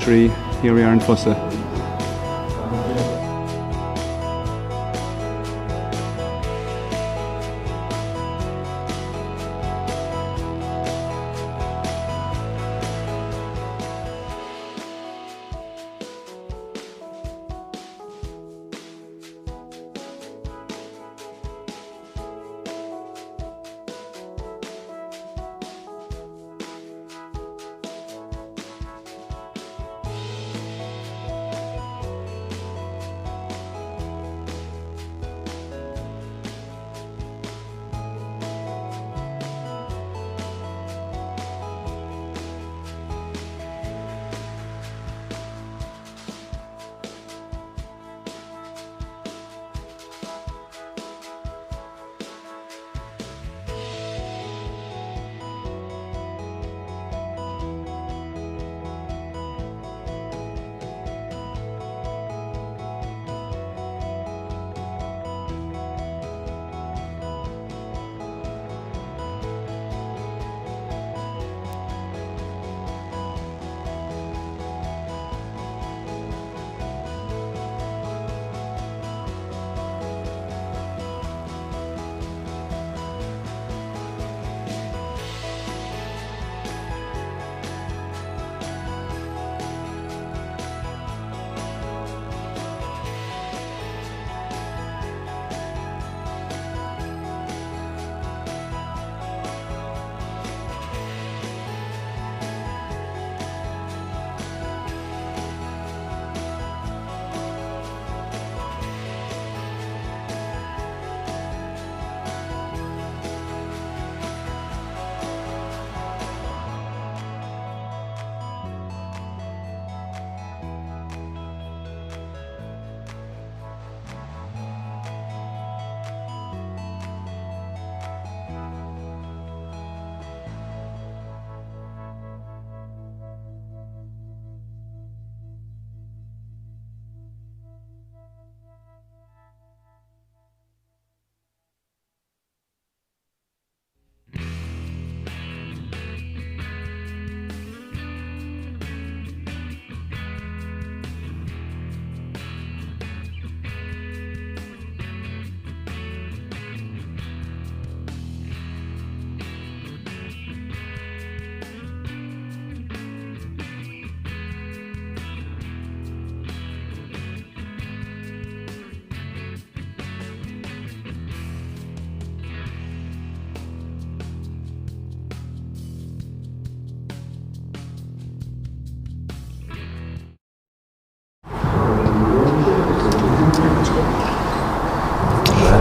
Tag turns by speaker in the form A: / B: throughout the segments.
A: victory. Here we are in Fossa.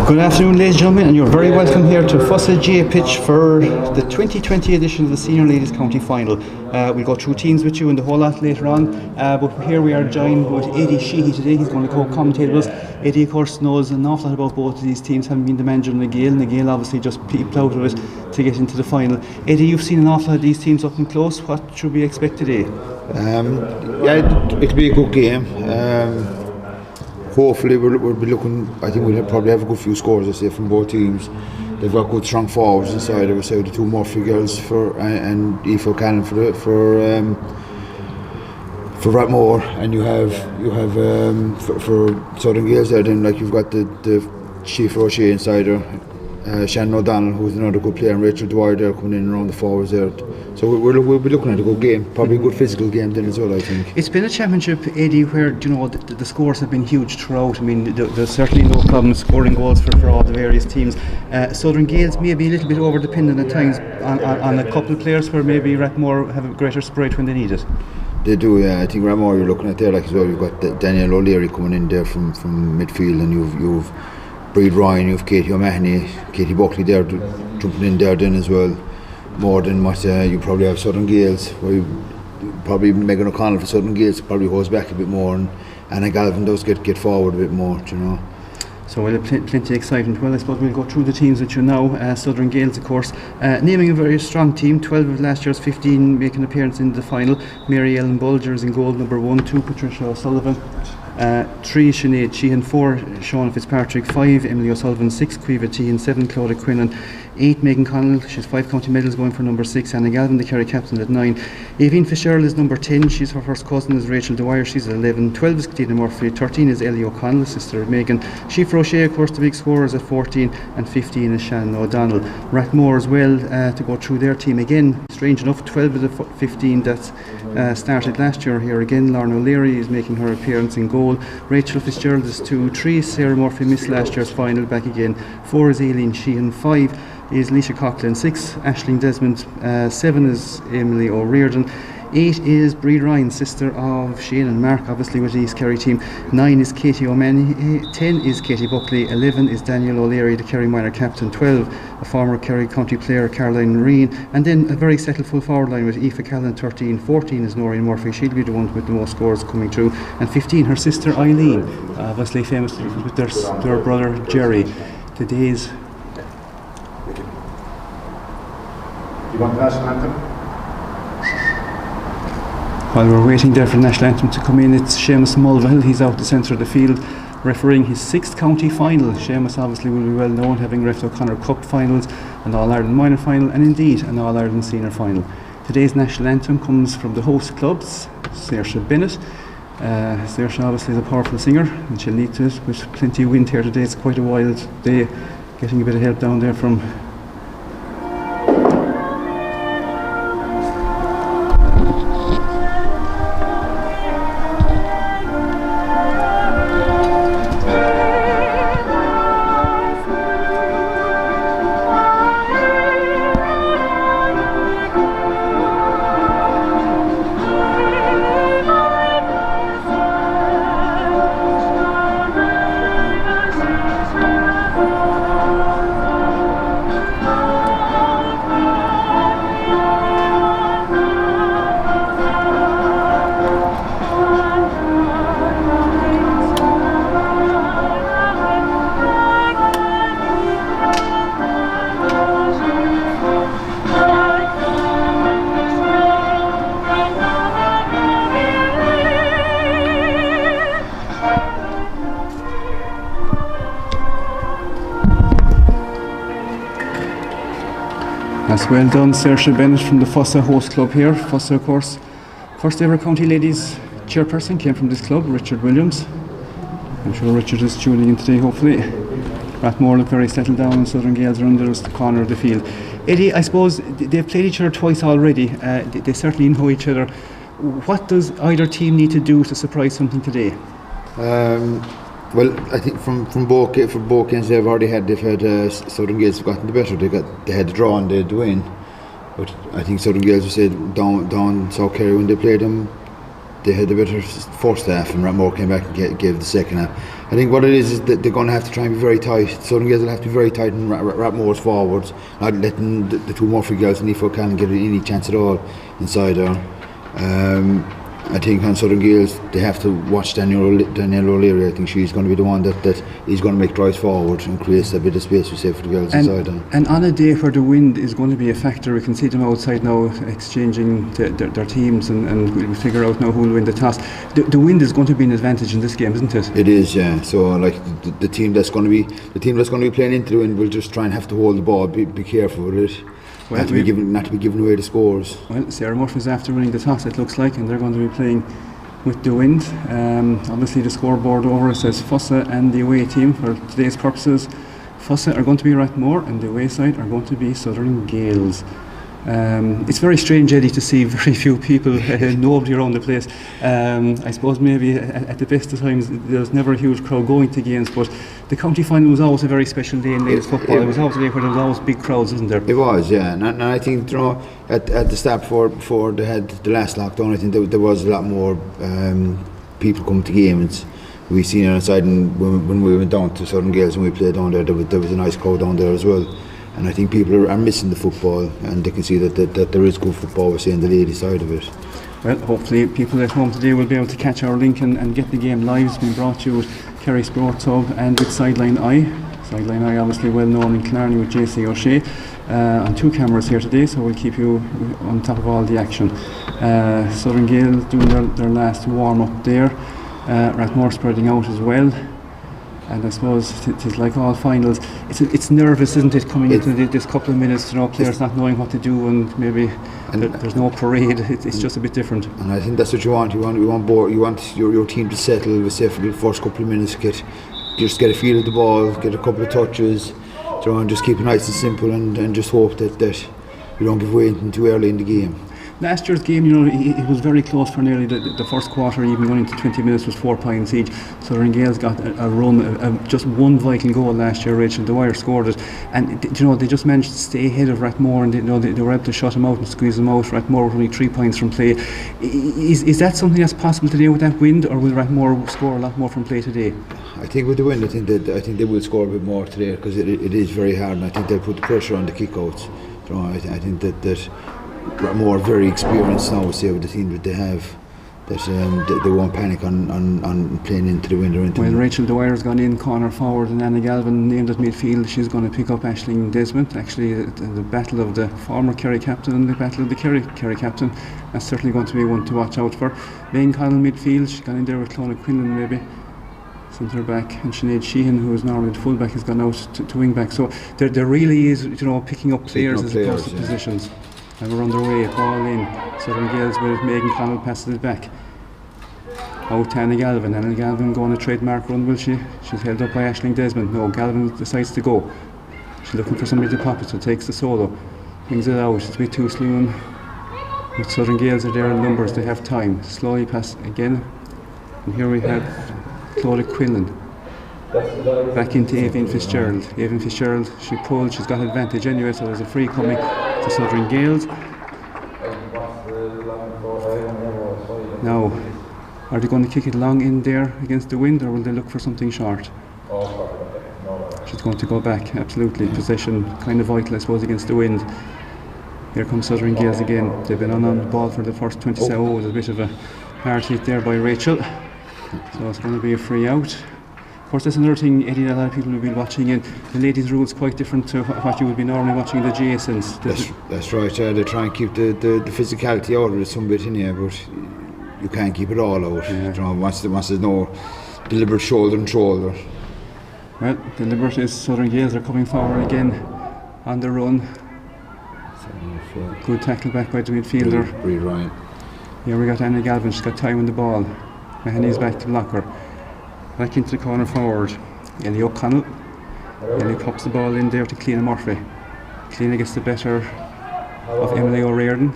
A: Good afternoon, ladies and gentlemen, and you're very welcome here to Fossa GA pitch for the 2020 edition of the Senior Ladies County Final. We'll go through teams with you and the whole lot later on, but here we are joined with Eddie Sheehy today. He's going to co-commentate with us. Eddie, of course, knows an awful lot about both of these teams, having been the manager in the Gael, and the Gael obviously just peeped out of it to get into the final. Eddie, you've seen an awful lot of these teams up and close. What should we expect today?
B: It'll be a good game. Hopefully we'll be looking, I think we'll probably have a good few scores, I say, from both teams. They've got good strong forwards inside. I would say the two Murphy girls and Aoife O'Callaghan for Rathmore, and you have for Southern Gaels there. Then like you've got the Chief Roche inside her, Shannon O'Donnell, who's another good player, and Rachel Dwyer there coming in around the forwards there. So we'll be looking at a good game, probably a good physical game then as well, I think.
A: It's been a championship, Eddie, where the scores have been huge throughout. I mean, there's certainly no problem scoring goals for all the various teams. Southern Gaels may be a little bit over dependent at times on a couple of players, where maybe Rathmore have a greater sprite when they need it.
B: They do, yeah. I think Rathmore you're looking at there like as well. You've got Danielle O'Leary coming in there from midfield, and you've Breed Ryan, you've Katie O'Mahony, Katie Buckley there jumping in there then as well. More than what you probably have Southern Gaels, where probably Megan O'Connell for Southern Gaels probably goes back a bit more, and Anna Galvin does get forward a bit more, you know.
A: So we'll have plenty of excitement. Well, I suppose we'll go through the teams with you now. Southern Gaels, of course, naming a very strong team. 12 of last year's 15 making an appearance in the final. Mary Ellen Bulger is in goal, number 1. 2, Patricia O'Sullivan. 3 Sinead Sheehan, 4 Sean Fitzpatrick, 5 Emily O'Sullivan, 6 Cueva Tehan, 7 Claudia Quinlan, 8 Megan Connell, she's 5 county medals going for number 6, Anna Galvin, the Kerry captain at 9. Aveen Fitzgerald is number 10, she's her first cousin is Rachel Dwyer, she's at 11. 12 is Katina Murphy, 13 is Ellie O'Connell, sister of Megan. Sheaf Roche, of course, the big scorer is at 14, and 15 is Shannon O'Donnell. Rathmore as well to go through their team again. Strange enough, 12 of the 15 that started last year here again. Lauren O'Leary is making her appearance in goal. Rachel Fitzgerald is 2, 3 Sarah Murphy missed last year's final, back again. 4 is Aileen Sheehan, 5 is Leisha Coughlin, 6 Aisling Desmond, 7 is Emily O'Riordan, 8 is Bree Ryan, sister of Shane and Mark, obviously with the East Kerry team. 9 is Katie O'Mahony, 10 is Katie Buckley, 11 is Daniel O'Leary, the Kerry minor captain, 12 a former Kerry county player Caroline Reen, and then a very settled full forward line with Aoife Callan, 13, 14 is Noreen Murphy, she'll be the one with the most scores coming through, and 15 her sister Eileen, obviously famous with their brother Jerry. Today's
C: You want the national anthem?
A: While we're waiting there for the national anthem to come in, it's Seamus Mulvihill. He's out the centre of the field refereeing his 6th county final. Seamus obviously will be well known, having ref O'Connor Cup finals, an All-Ireland minor final, and indeed an All-Ireland senior final. Today's national anthem comes from the host clubs, Saoirse Bennett. Saoirse obviously is a powerful singer, and she'll need to it with plenty of wind here today. It's quite a wild day, getting a bit of help down there from That's well done, Saoirse Bennett from the Fossa Host Club here. Fossa, of course, first ever County Ladies chairperson came from this club, Richard Williams. I'm sure Richard is tuning in today, hopefully. Rathmore look very settled down, and Southern Gaels are under the corner of the field. Eddie, I suppose they've played each other twice already. They certainly know each other. What does either team need to do to surprise something today?
B: Well, I think from both games they've had Southern Gaels have gotten the better. They had the draw and they had the win, but I think Southern Gaels would say down South Kerry when they played them, they had the better first half, and Rathmore came back and gave the second half. I think what it is that they're going to have to try and be very tight. Southern Gaels will have to be very tight in Rathmore's forwards, not letting the two Murphy girls and Aoife O'Connell get any chance at all inside there. I think on Southern Gaels they have to watch Danielle O'Leary. I think she's going to be the one that is going to make drives forward and create a bit of space, we say, for the girls inside.
A: And on a day where the wind is going to be a factor, we can see them outside now exchanging their teams, and we'll figure out now who will win the toss. The wind is going to be an advantage in this game, isn't it?
B: It is, yeah. So like the team that's going to be playing into the wind will just try and have to hold the ball, be careful with it. Not to be giving away the scores. Well,
A: Sarah Murphy's after winning the toss, it looks like, and they're going to be playing with the wind. Obviously the scoreboard over says Fossa and the away team for today's purposes. Fossa are going to be Rathmore and the away side are going to be Southern Gaels. It's very strange, Eddie, to see very few people, nobody around the place. I suppose maybe at the best of times there's never a huge crowd going to games, but the county final was always a very special day in ladies football. It was always a day where there was always big crowds, wasn't there?
B: It was, yeah. And I think, at the start before they had the last lockdown, I think there was a lot more people coming to games. We seen it outside, and when we went down to Southern Gaels and we played down there was a nice crowd down there as well. And I think people are missing the football, and they can see that there is good football, we're saying, the ladies side of it.
A: Well, hopefully people at home today will be able to catch our link and get the game live. It's been brought to you with Kerry Sports Hub and with Sideline Eye. Sideline Eye obviously well known in Killarney with JC O'Shea. On 2 cameras here today, so we'll keep you on top of all the action. Southern Gaels doing their last warm up there. Rathmore spreading out as well. And I suppose it's like all finals. It's nervous, isn't it, coming into this couple of minutes, players not knowing what to do, and maybe there's no parade. It's just a bit different.
B: And I think that's what you want. You want your team to settle, say, for the first couple of minutes, just get a feel of the ball, get a couple of touches, and just keep it nice and simple, and just hope that you don't give way too early in the game.
A: Last year's game, it was very close for nearly the first quarter, even going into 20 minutes was 4 points each. Southern Gaels got a run, just one vital goal last year. Rachel Dwyer scored it, and they just managed to stay ahead of Rathmore, and they were able to shut them out and squeeze them out. Rathmore were only 3 points from play. Is that something that's possible today with that wind, or will Rathmore score a lot more from play today?
B: I think with the wind, I think they will score a bit more today, because it is very hard, and I think they'll put the pressure on the kickouts. I think that more very experienced now, say, with the team that they have, that they won't panic on playing into the wind or into.
A: Well, Rachel Dwyer's gone in corner forward, and Anna Galvin named at midfield. She's going to pick up Aisling Desmond. Actually, the battle of the former Kerry captain and the battle of the Kerry captain. That's certainly going to be one to watch out for. Main Connell midfield. She's gone in there with Clona Quinlan maybe. Centre back, and Sinead Sheehan, who is normally the full back, has gone out to wing back. So there really is, picking up players as opposed to positions. And we're underway, ball in. Southern Gaels with Megan Connell passes it back. Out to Anna Galvin. Anna Galvin going a trademark run, will she? She's held up by Aisling Desmond. No, Galvin decides to go. She's looking for somebody to pop it, so takes the solo. Brings it out, it's a bit too slow. But Southern Gaels are there in numbers, they have time. Slowly pass again. And here we have Claudia Quinlan. Back into Aoibhinn Fitzgerald. Aoibhinn Fitzgerald, she pulled, she's got advantage anyway, so there's a free coming to Southern Gaels. Now, are they going to kick it long in there against the wind, or will they look for something short? She's going to go back, absolutely. Possession kind of vital, I suppose, against the wind. Here comes Southern Gaels again. They've been on the ball for the first 20 seconds. Oh, there's a bit of a hard hit there by Rachel. So it's going to be a free out. Of course, that's another thing, Eddie, that a lot of people will be watching, and the ladies' rules quite different to what you would be normally watching the GSNs.
B: That's right. They try and keep the physicality out of it some bit in here, but you can't keep it all out. Yeah. Once there's no deliberate shoulder and shoulder.
A: Well, deliberate is Southern Gaels are coming forward again on the run. Good tackle back by the midfielder.
B: Bree Ryan.
A: Here we got Anna Galvin, she's got time on the ball. Mahoney's back to block her. Back into the corner forward. Ellie O'Connell. Ellie pops the ball in there to Cleena Murphy. Cleena gets the better of Emily O'Riordan.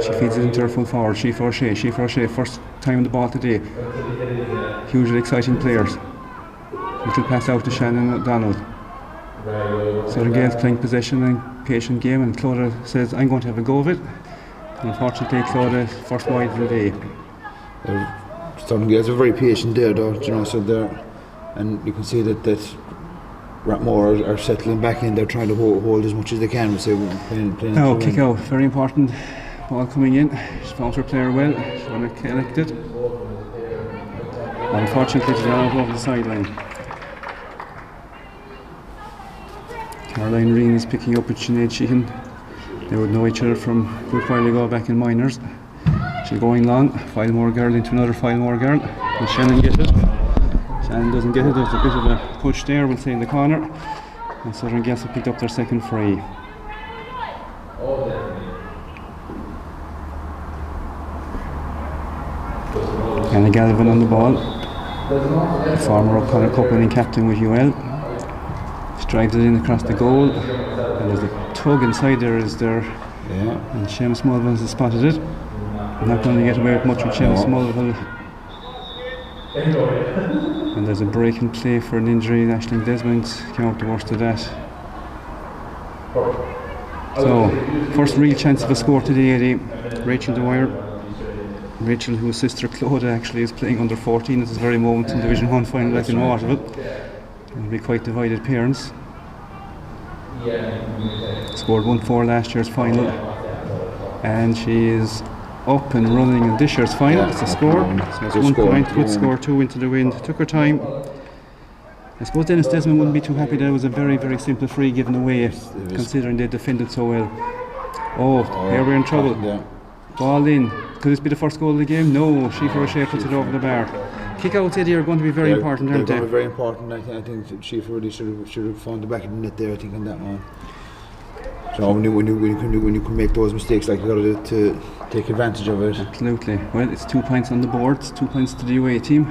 A: She feeds it into her full forward. She for O'Shea. First time on the ball today. Hugely exciting players. Little pass out to Shannon O'Donnell. Southern Gaels playing possession and patient game, and Clodagh says, I'm going to have a go of it. Unfortunately, Clodagh first wide of the day.
B: Southern Gaels are very patient there, though, so they're, and you can see that Rathmore are settling back in. They're trying to hold as much as they can. Playing
A: now, kick out, very important. Ball coming in. She's found her player well. She's going to collect it. Unfortunately, she's out over the sideline. Caroline Reen is picking up with Sinead Sheehan. They would know each other from a good while ago back in minors. She's going long, Filemore girl into another Filemore girl. Will Shannon get it? Shannon doesn't get it, there's a bit of a push there, we'll say in the corner. And Southern Gaels have picked up their second free. Anna Galvin on the ball. The former O'Connor Cup winning captain with UL. She drives it in across the goal. And there's a tug inside there, is there?
B: Yeah.
A: And Seamus Mulville has spotted it. I'm not going to get away with much with Seamus Mulville. And there's a break in play for an injury. Aisling Desmond came out the worst of that. So, first real chance of a score today, Eddie. Rachel Dwyer. Rachel, whose sister Clodagh actually is playing under 14 at this very moment in Division 1 final back in Waterville. It'll be quite divided parents. Scored 1-4 last year's final, and she is up and running in this year's final. It's a score, so it's 1 point, good score, 2 into the wind. Took her time. I suppose Dennis Desmond wouldn't be too happy that it was a very, very simple free given away, considering they defended so well. Oh, here we're in trouble. Ball in, Could this be the first goal of the game? No, Sheaffer O'Shea puts it over the bar. Kick-outs, Eddie, are going to be very important, aren't they?
B: They're very important. I think Sheaffer really should have found the back of the net there, I think, on that one. So when you can make those mistakes, like, you got to take advantage of it.
A: Absolutely. Well, it's 2 points on the board, it's 2 points to the away team.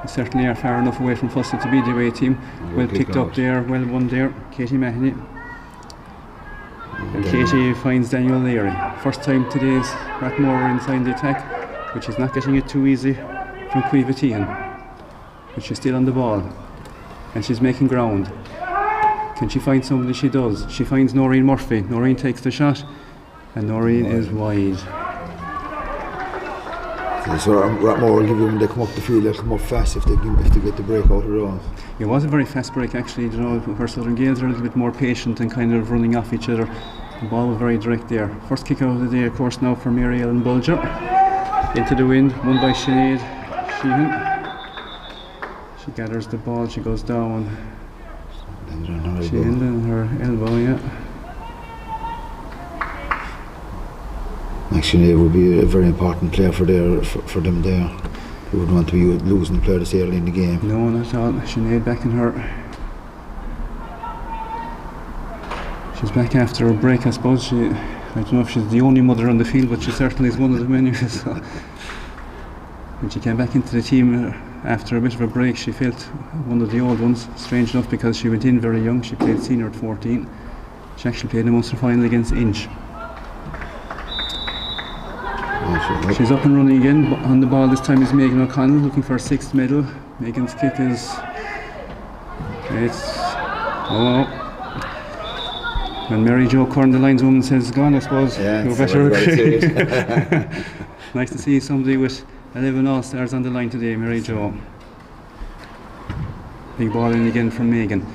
A: We certainly are far enough away from Fussett to be the away team. Well picked up there, well won there, Katie Mahoney. And Katie finds Daniel Leary. First time today's Rathmore inside the attack, but she's not getting it too easy from Cuivatian. But she's still on the ball, and she's making ground. Can she find somebody? She does. She finds Noreen Murphy. Noreen takes the shot, and Noreen is wide.
B: So Rathmore will give you, when they come up the field, they'll come up fast if they get the break out of it all.
A: It was a very fast break actually, you know, where Southern Gaels are a little bit more patient and kind of running off each other. The ball was very direct there. First kick out of the day, of course, now for Mary Ellen Bulger. Into the wind, won by Sinead Sheehan. She gathers the ball, she goes down. She ended on her elbow, yeah.
B: Actually, it would be a very important player for them there. They wouldn't want to be losing the player this early in the game.
A: No, not at all. Sinead backing her. She's back after a break, I suppose. I don't know if she's the only mother on the field, but she certainly is one of them anyway. So. When she came back into the team after a bit of a break, she felt one of the old ones, strange enough, because she went in very young. She played senior at 14. She actually played in the Munster final against Inch. She's up and running again. On the ball this time is Megan O'Connell, looking for a 6th medal. Megan's kick is... When Mary Jo Curran, the lineswoman, says gone, I suppose.
B: Yeah,
A: you better agree. Nice to see somebody with 11 All-Stars on the line today, Mary Jo. Big ball in again from Megan.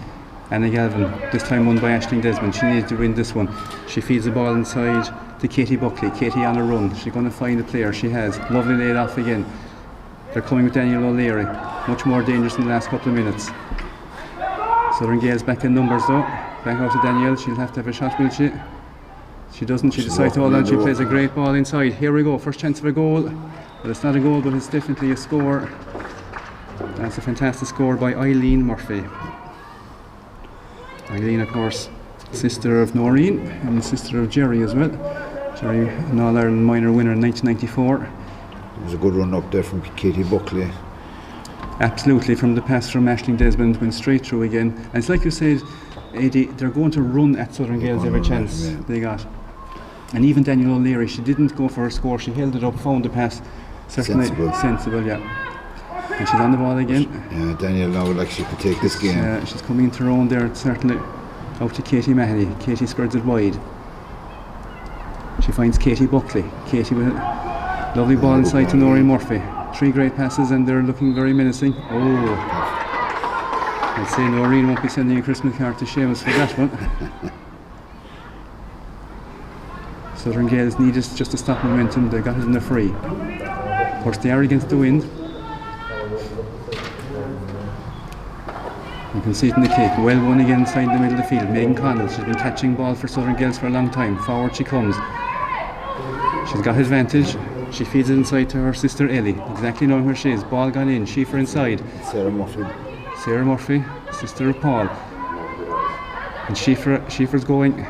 A: Anna Galvin, this time won by Aisling Desmond. She needs to win this one. She feeds the ball inside to Katie Buckley. Katie on a run. She's going to find a player. She has. Lovely laid off again. They're coming with Daniel O'Leary. Much more dangerous in the last couple of minutes. Southern Gaels back in numbers though. Back out to Danielle. She'll have to have a shot, will she? She doesn't. She decides to hold on. She plays a great ball inside. Here we go. First chance of a goal. Well, it's not a goal, but it's definitely a score. That's a fantastic score by Eileen Murphy. Eileen, of course, sister of Noreen and sister of Jerry as well. Jerry, an All-Ireland minor winner in 1994.
B: It was a good run up there from Katie Buckley.
A: Absolutely, from the pass from Aisling Desmond, went straight through again. And it's like you said, Eddie, they're going to run at Southern Gaels every chance they got. And even Daniel O'Leary, she didn't go for a score, she held it up, found the pass. Certainly sensible, yeah. And she's on the ball again.
B: Yeah, Danielle now would like she could take this game.
A: She's coming into her own there, certainly. Out to Katie Mahoney. Katie spreads it wide. She finds Katie Buckley. Katie with a lovely ball inside to Noreen Murphy. 3 great passes and they're looking very menacing. Oh, I'd say Noreen won't be sending a Christmas card to Seamus for that one. Southern Gaels need just to stop momentum. They got it in the free. Of course, they are against the wind. You can see it in the kick. Well won again inside the middle of the field. Megan Connell, she's been catching ball for Southern Gaels for a long time. Forward she comes. She's got advantage. She feeds it inside to her sister Ellie, exactly knowing where she is. Ball gone in. Sheaffer inside.
B: Sarah
A: Murphy, sister of Paul. And Sheaffer's going.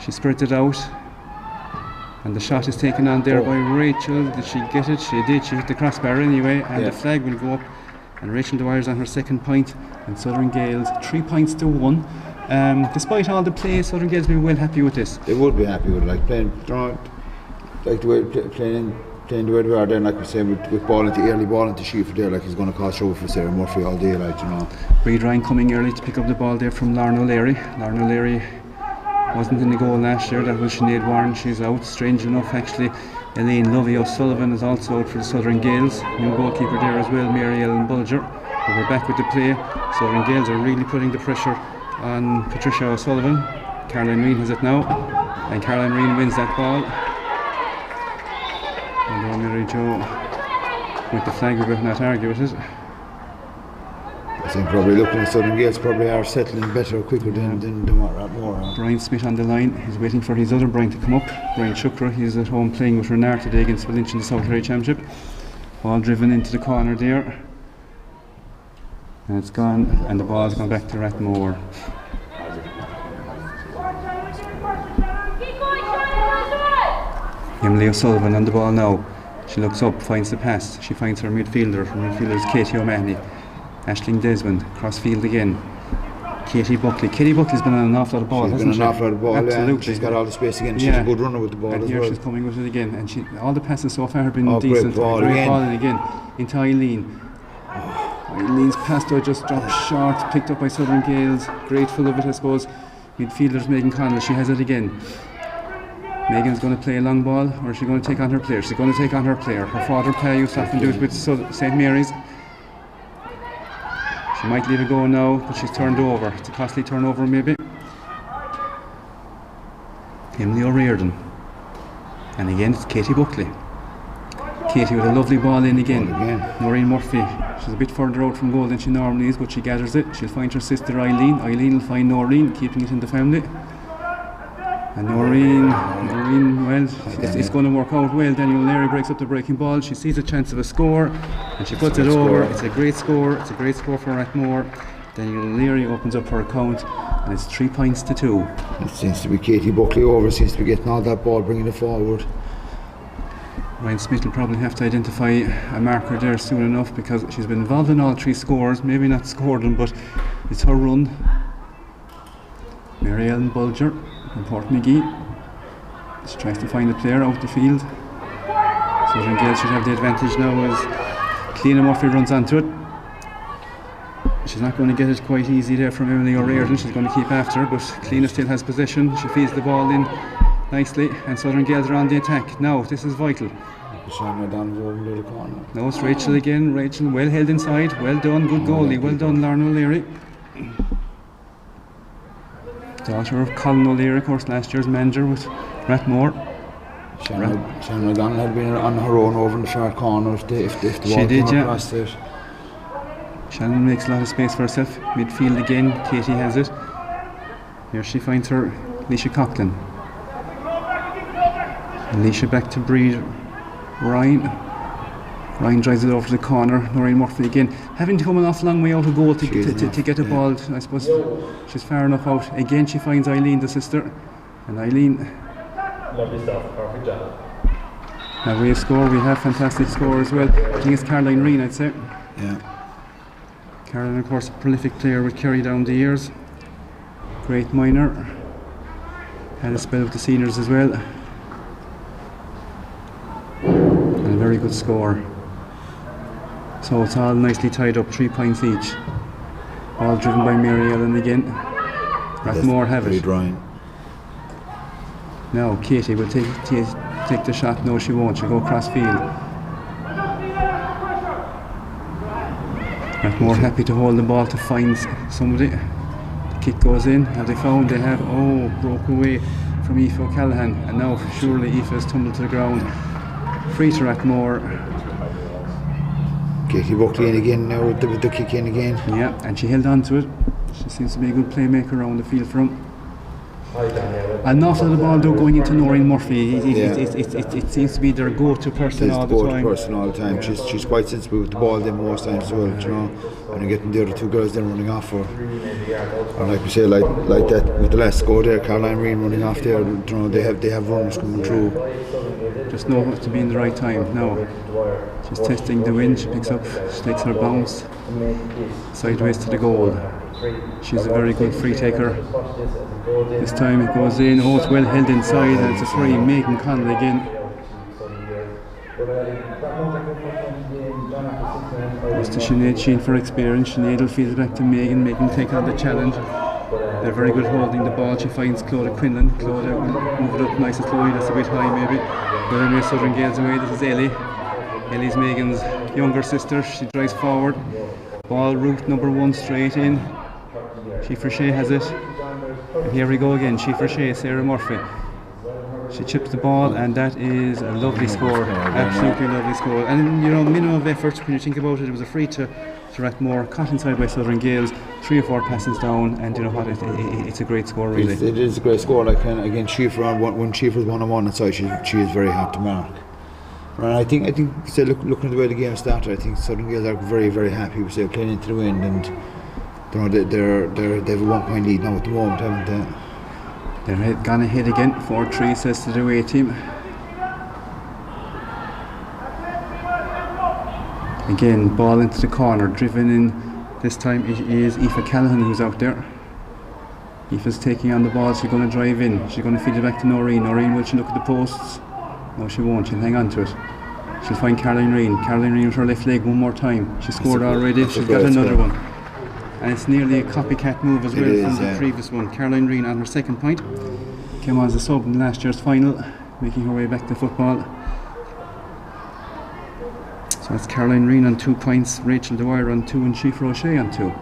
A: She spreads it out. And the shot is taken on there by Rachel. Did she get it? She did. She hit the crossbar anyway. And the flag will go up. And Rachel Dwyer's on her 2nd point. And Southern Gaels 3 points to 1. Despite all the play, Southern Gaels will be well happy with this.
B: They would be happy with it, like playing like the way playing the way we are there, like we say, with ball into early ball into Sheaffer there, like he's going to cause trouble for Sarah Murphy all day, like, you know.
A: Reid Ryan coming early to pick up the ball there from Lauren O'Leary. Lauren O'Leary wasn't in the goal last year. That was Sinead Warren. She's out. Strange enough, actually, Elaine Lovey O'Sullivan is also out for the Southern Gaels. New goalkeeper there as well, Mary Ellen Bulger. But we're back with the play. Southern Gaels are really putting the pressure on Patricia O'Sullivan. Caroline Reen has it now, and Caroline Reen wins that ball. And Mary Jo with the flag, we better not argue with it.
B: think probably looking at Southern Gaels probably are settling better quicker than what Rathmore.
A: Brian Smith on the line. He's waiting for his other Brian to come up. Brian Shukra. He's at home playing with Rathmore today against Village in the South Kerry Championship. Ball driven into the corner there. And it's gone, and the ball's gone back to Rathmore. Emily O'Sullivan on the ball now. She looks up, finds the pass. She finds her midfielder. Her midfielder is Katie O'Mahony. Aisling Desmond, cross field again. Katie Buckley. Katie Buckley's been on an awful lot of ball, hasn't she?
B: She's been on an awful lot of ball,
A: absolutely.
B: yeah. She's got all the space again. She's a good runner with the ball
A: and
B: as
A: here
B: well.
A: she's coming with it again. And all the passes so far have been
B: great
A: decent.
B: ball
A: Great
B: again.
A: ball again into Eileen. Eileen's pass though just dropped short, picked up by Southern Gaels. Grateful of it, I suppose. Midfielder's Megan Connell. She has it again. Megan's going to play a long ball, or is she going to take on her player? She's going to take on her player. Her father, Pa, used to often do it with St Mary's. She might leave it go now, but she's turned over. It's a costly turnover, maybe. Emily O'Riordan. And again, it's Katie Buckley. Katie with a lovely ball in again. Noreen Murphy. She's a bit further out from goal than she normally is, but she gathers it. She'll find her sister Eileen. Eileen will find Noreen, keeping it in the family. And Noreen, well, it's going to work out well. Daniel Leary breaks up the breaking ball. She sees a chance of a score, and she puts it over. It's a great score. It's a great score for Rathmore. Daniel Leary opens up her account, and it's 3 points to 2.
B: It seems to be Katie Buckley over. Seems to be getting all that ball, bringing it forward.
A: Ryan Smith will probably have to identify a marker there soon enough, because she's been involved in all 3 scores. Maybe not scored them, but it's her run. Mary Ellen Bulger from Port McGee. She tries to find a player out the field. Southern Gaels should have the advantage now as Cleena Murphy runs onto it. She's not going to get it quite easy there from Emily O'Riordan. She's going to keep after her, but Cleena still has possession. She feeds the ball in nicely, and Southern Gaels are on the attack. Now, this is vital. No, it's Rachel again. Rachel well held inside. Well done, good goalie. Well done, Lorna O'Leary. Daughter of Colin O'Leary, of course, last year's manager with Rathmore.
B: Shannon O'Donnell had been on her own over in the far corner if the ball came across there.
A: Shannon makes a lot of space for herself. Midfield again, Katie has it. Here she finds her Leisha Coughlin. Leisha back to Breed. Ryan drives it over to the corner. Noreen Murphy again, having to come an awful long way out of goal to get the ball. I suppose she's far enough out. Again, she finds Eileen, the sister, and Eileen.
D: Lovely stuff, perfect job.
A: Have we a score? We have fantastic score as well. I think it's Caroline Reen, I'd say.
B: Yeah.
A: Caroline, of course, a prolific player with Kerry down the years. Great minor. Had a spell with the seniors as well. And a very good score. So it's all nicely tied up, 3 points each. All driven by Mary Ellen again. Rathmore have it. Now Katie will take the shot. No, she won't. She'll go cross field. Rathmore happy to hold the ball to find somebody. The kick goes in. Have they found? They have. Oh, broke away from Aoife O'Callaghan. And now surely Aoife has tumbled to the ground. Free to Rathmore.
B: Katie Buckley in again now with the kick in again.
A: Yeah, and she held on to it. She seems to be a good playmaker around the field for him. An awful lot of the ball though going into Noreen Murphy. It seems to be their go-to person all the time.
B: She's quite sensible with the ball then most times as well, you know. When you're getting the other 2 girls then running off her. And like we say, like that with the last score there, Caroline Reen running off there, you know, they have runners coming through.
A: Just know to be in the right time. Now she's testing the wind. She picks up, she takes her bounce sideways to the goal. She's a very good free taker. This time it goes in. Oh, it's well held inside, and it's a free. Megan Connell again. Goes to Sinead Sheen for experience. Sinead will feed it back to Megan. Megan take on the challenge. They're very good holding the ball. She finds Clodagh Quinlan. Clodagh will move it up nice and slowly. That's a bit high maybe. But anyway, Southern Gaels away. This is Ellie. Ellie's Megan's younger sister. She drives forward. Ball route number 1 straight in. Chief Shea has it. And here we go again. Chief Shea, Sarah Murphy. She chips the ball, and that is a lovely score. Absolutely lovely score. And you know, minimum of effort when you think about it. It was a free to to Rathmore, caught inside by Southern Gaels, 3 or 4 passes down, and you know what, it's a great score really.
B: It is a great score. Like again, Schieffer, when Schieffer's 1-on-1 inside, she is very hard to mark. And I think say, looking at the way the game started, I think Southern Gaels are very, very happy with say playing into the wind, and you know they have a 1 point lead now at the moment, haven't they?
A: They're gone ahead again, 4-3 says to the away team. Again, ball into the corner, driven in. This time it is Aoife Callaghan who's out there. Aoife's taking on the ball, she's going to drive in. She's going to feed it back to Noreen. Noreen, will she look at the posts? No, she won't, she'll hang on to it. She'll find Caroline Reen. Caroline Reen with her left leg one more time. She scored already, she's got another one. And it's nearly a copycat move as well from the previous one. Caroline Reen on her second point. Came on as a sub in last year's final, making her way back to football. So that's Caroline Reen on 2 points, Rachel Dwyer on 2, and Schieffer O'Shea on 2.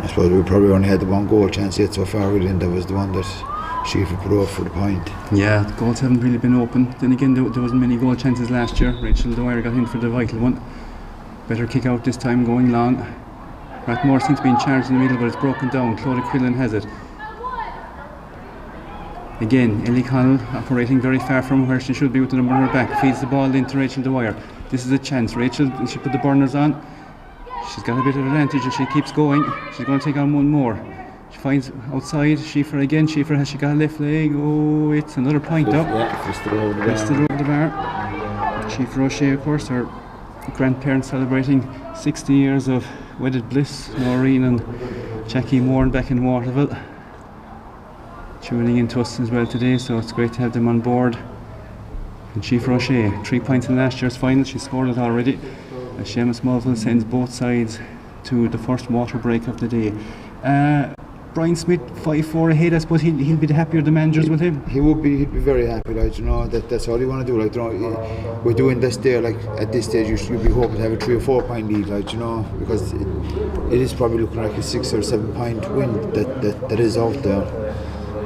B: I suppose we probably only had the 1 goal chance yet so far, really, and that was the one that Schieffer put off for the point. Yeah,
A: the goals haven't really been open. Then again, there wasn't many goal chances last year. Rachel Dwyer got in for the vital one. Better kick out this time, going long. Rathmore seems to be in charge in the middle, but it's broken down. Clodagh Quillan has it. Again, Ellie Connell operating very far from where she should be with the number on her back. Feeds the ball into Rachel Dwyer. This is a chance. Rachel, she put the burners on. She's got a bit of advantage if she keeps going. She's going to take on one more. She finds outside. Schieffer again. Schieffer, has she got a left leg? Oh, it's another point up.
B: Yeah, fisted over the
A: bar. Schieffer O'Shea, of course, her grandparents celebrating 60 years of wedded bliss. Maureen and Jackie Moore back in Waterville, tuning into us as well today, so it's great to have them on board. And Schieffer O'Shea, 3 points in last year's final, she scored it already. As Seamus Mulville sends both sides to the first water break of the day. Brian Smith, 5-4 ahead. I suppose he'll be the happier the managers with him.
B: He'd be very happy, like, you know, that's all you want to do. Like, you know, we're doing this there, like at this stage you'd be hoping to have a 3 or 4 point lead, like, you know, because it is probably looking like a 6 or 7 point win that is out there.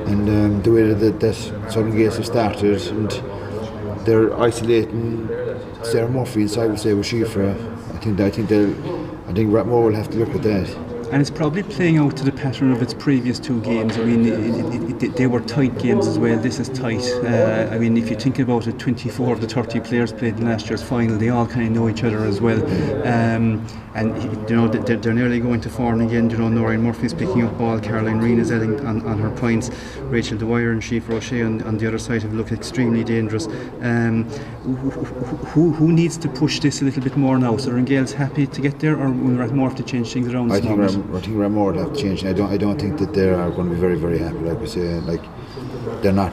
B: And the way that Southern Gaels have started, and they're isolating Sarah Murphy inside, I would say, with Schieffer. I think Rathmore will have to look at that.
A: And it's probably playing out to the pattern of its previous 2 games. I mean, they were tight games as well. This is tight. I mean, if you think about it, 24 of the 30 players played in last year's final. They all kind of know each other as well. And you know, they're nearly going to form again. You know, Noreen Murphy's picking up ball. Caroline Reen is adding on her points. Rachel Dwyer and Schieffer O'Shea on the other side have looked extremely dangerous. Who needs to push this a little bit more now? Southern Gaels happy to get there, or will Rathmore have to change things around?
B: I think Rathmore will have to change. I don't think that they are going to be very, very happy. Like we say, like they're not.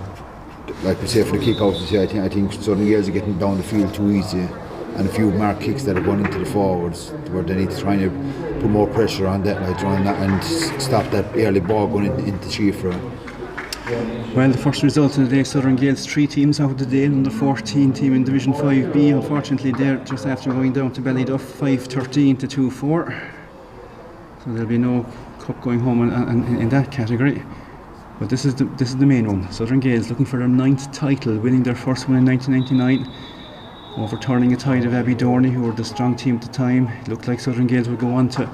B: Like we say, for the kick-outs, I think Southern Gaels are getting down the field too easy, and a few mark kicks that are going into the forwards, where they need to try and put more pressure on that, like trying that, and stop that early ball going into Schieffer.
A: Well, the first result of the day, Southern Gaels 3 teams out of the day, and the 14 team in Division 5B. Unfortunately, they're just after going down to Ballyduff 5-13 to 2-4. So there'll be no cup going home in that category. But this is the main one. Southern Gaels looking for their 9th title, winning their first one in 1999, overturning a tide of Abbey Dorney, who were the strong team at the time. It looked like Southern Gaels would go on to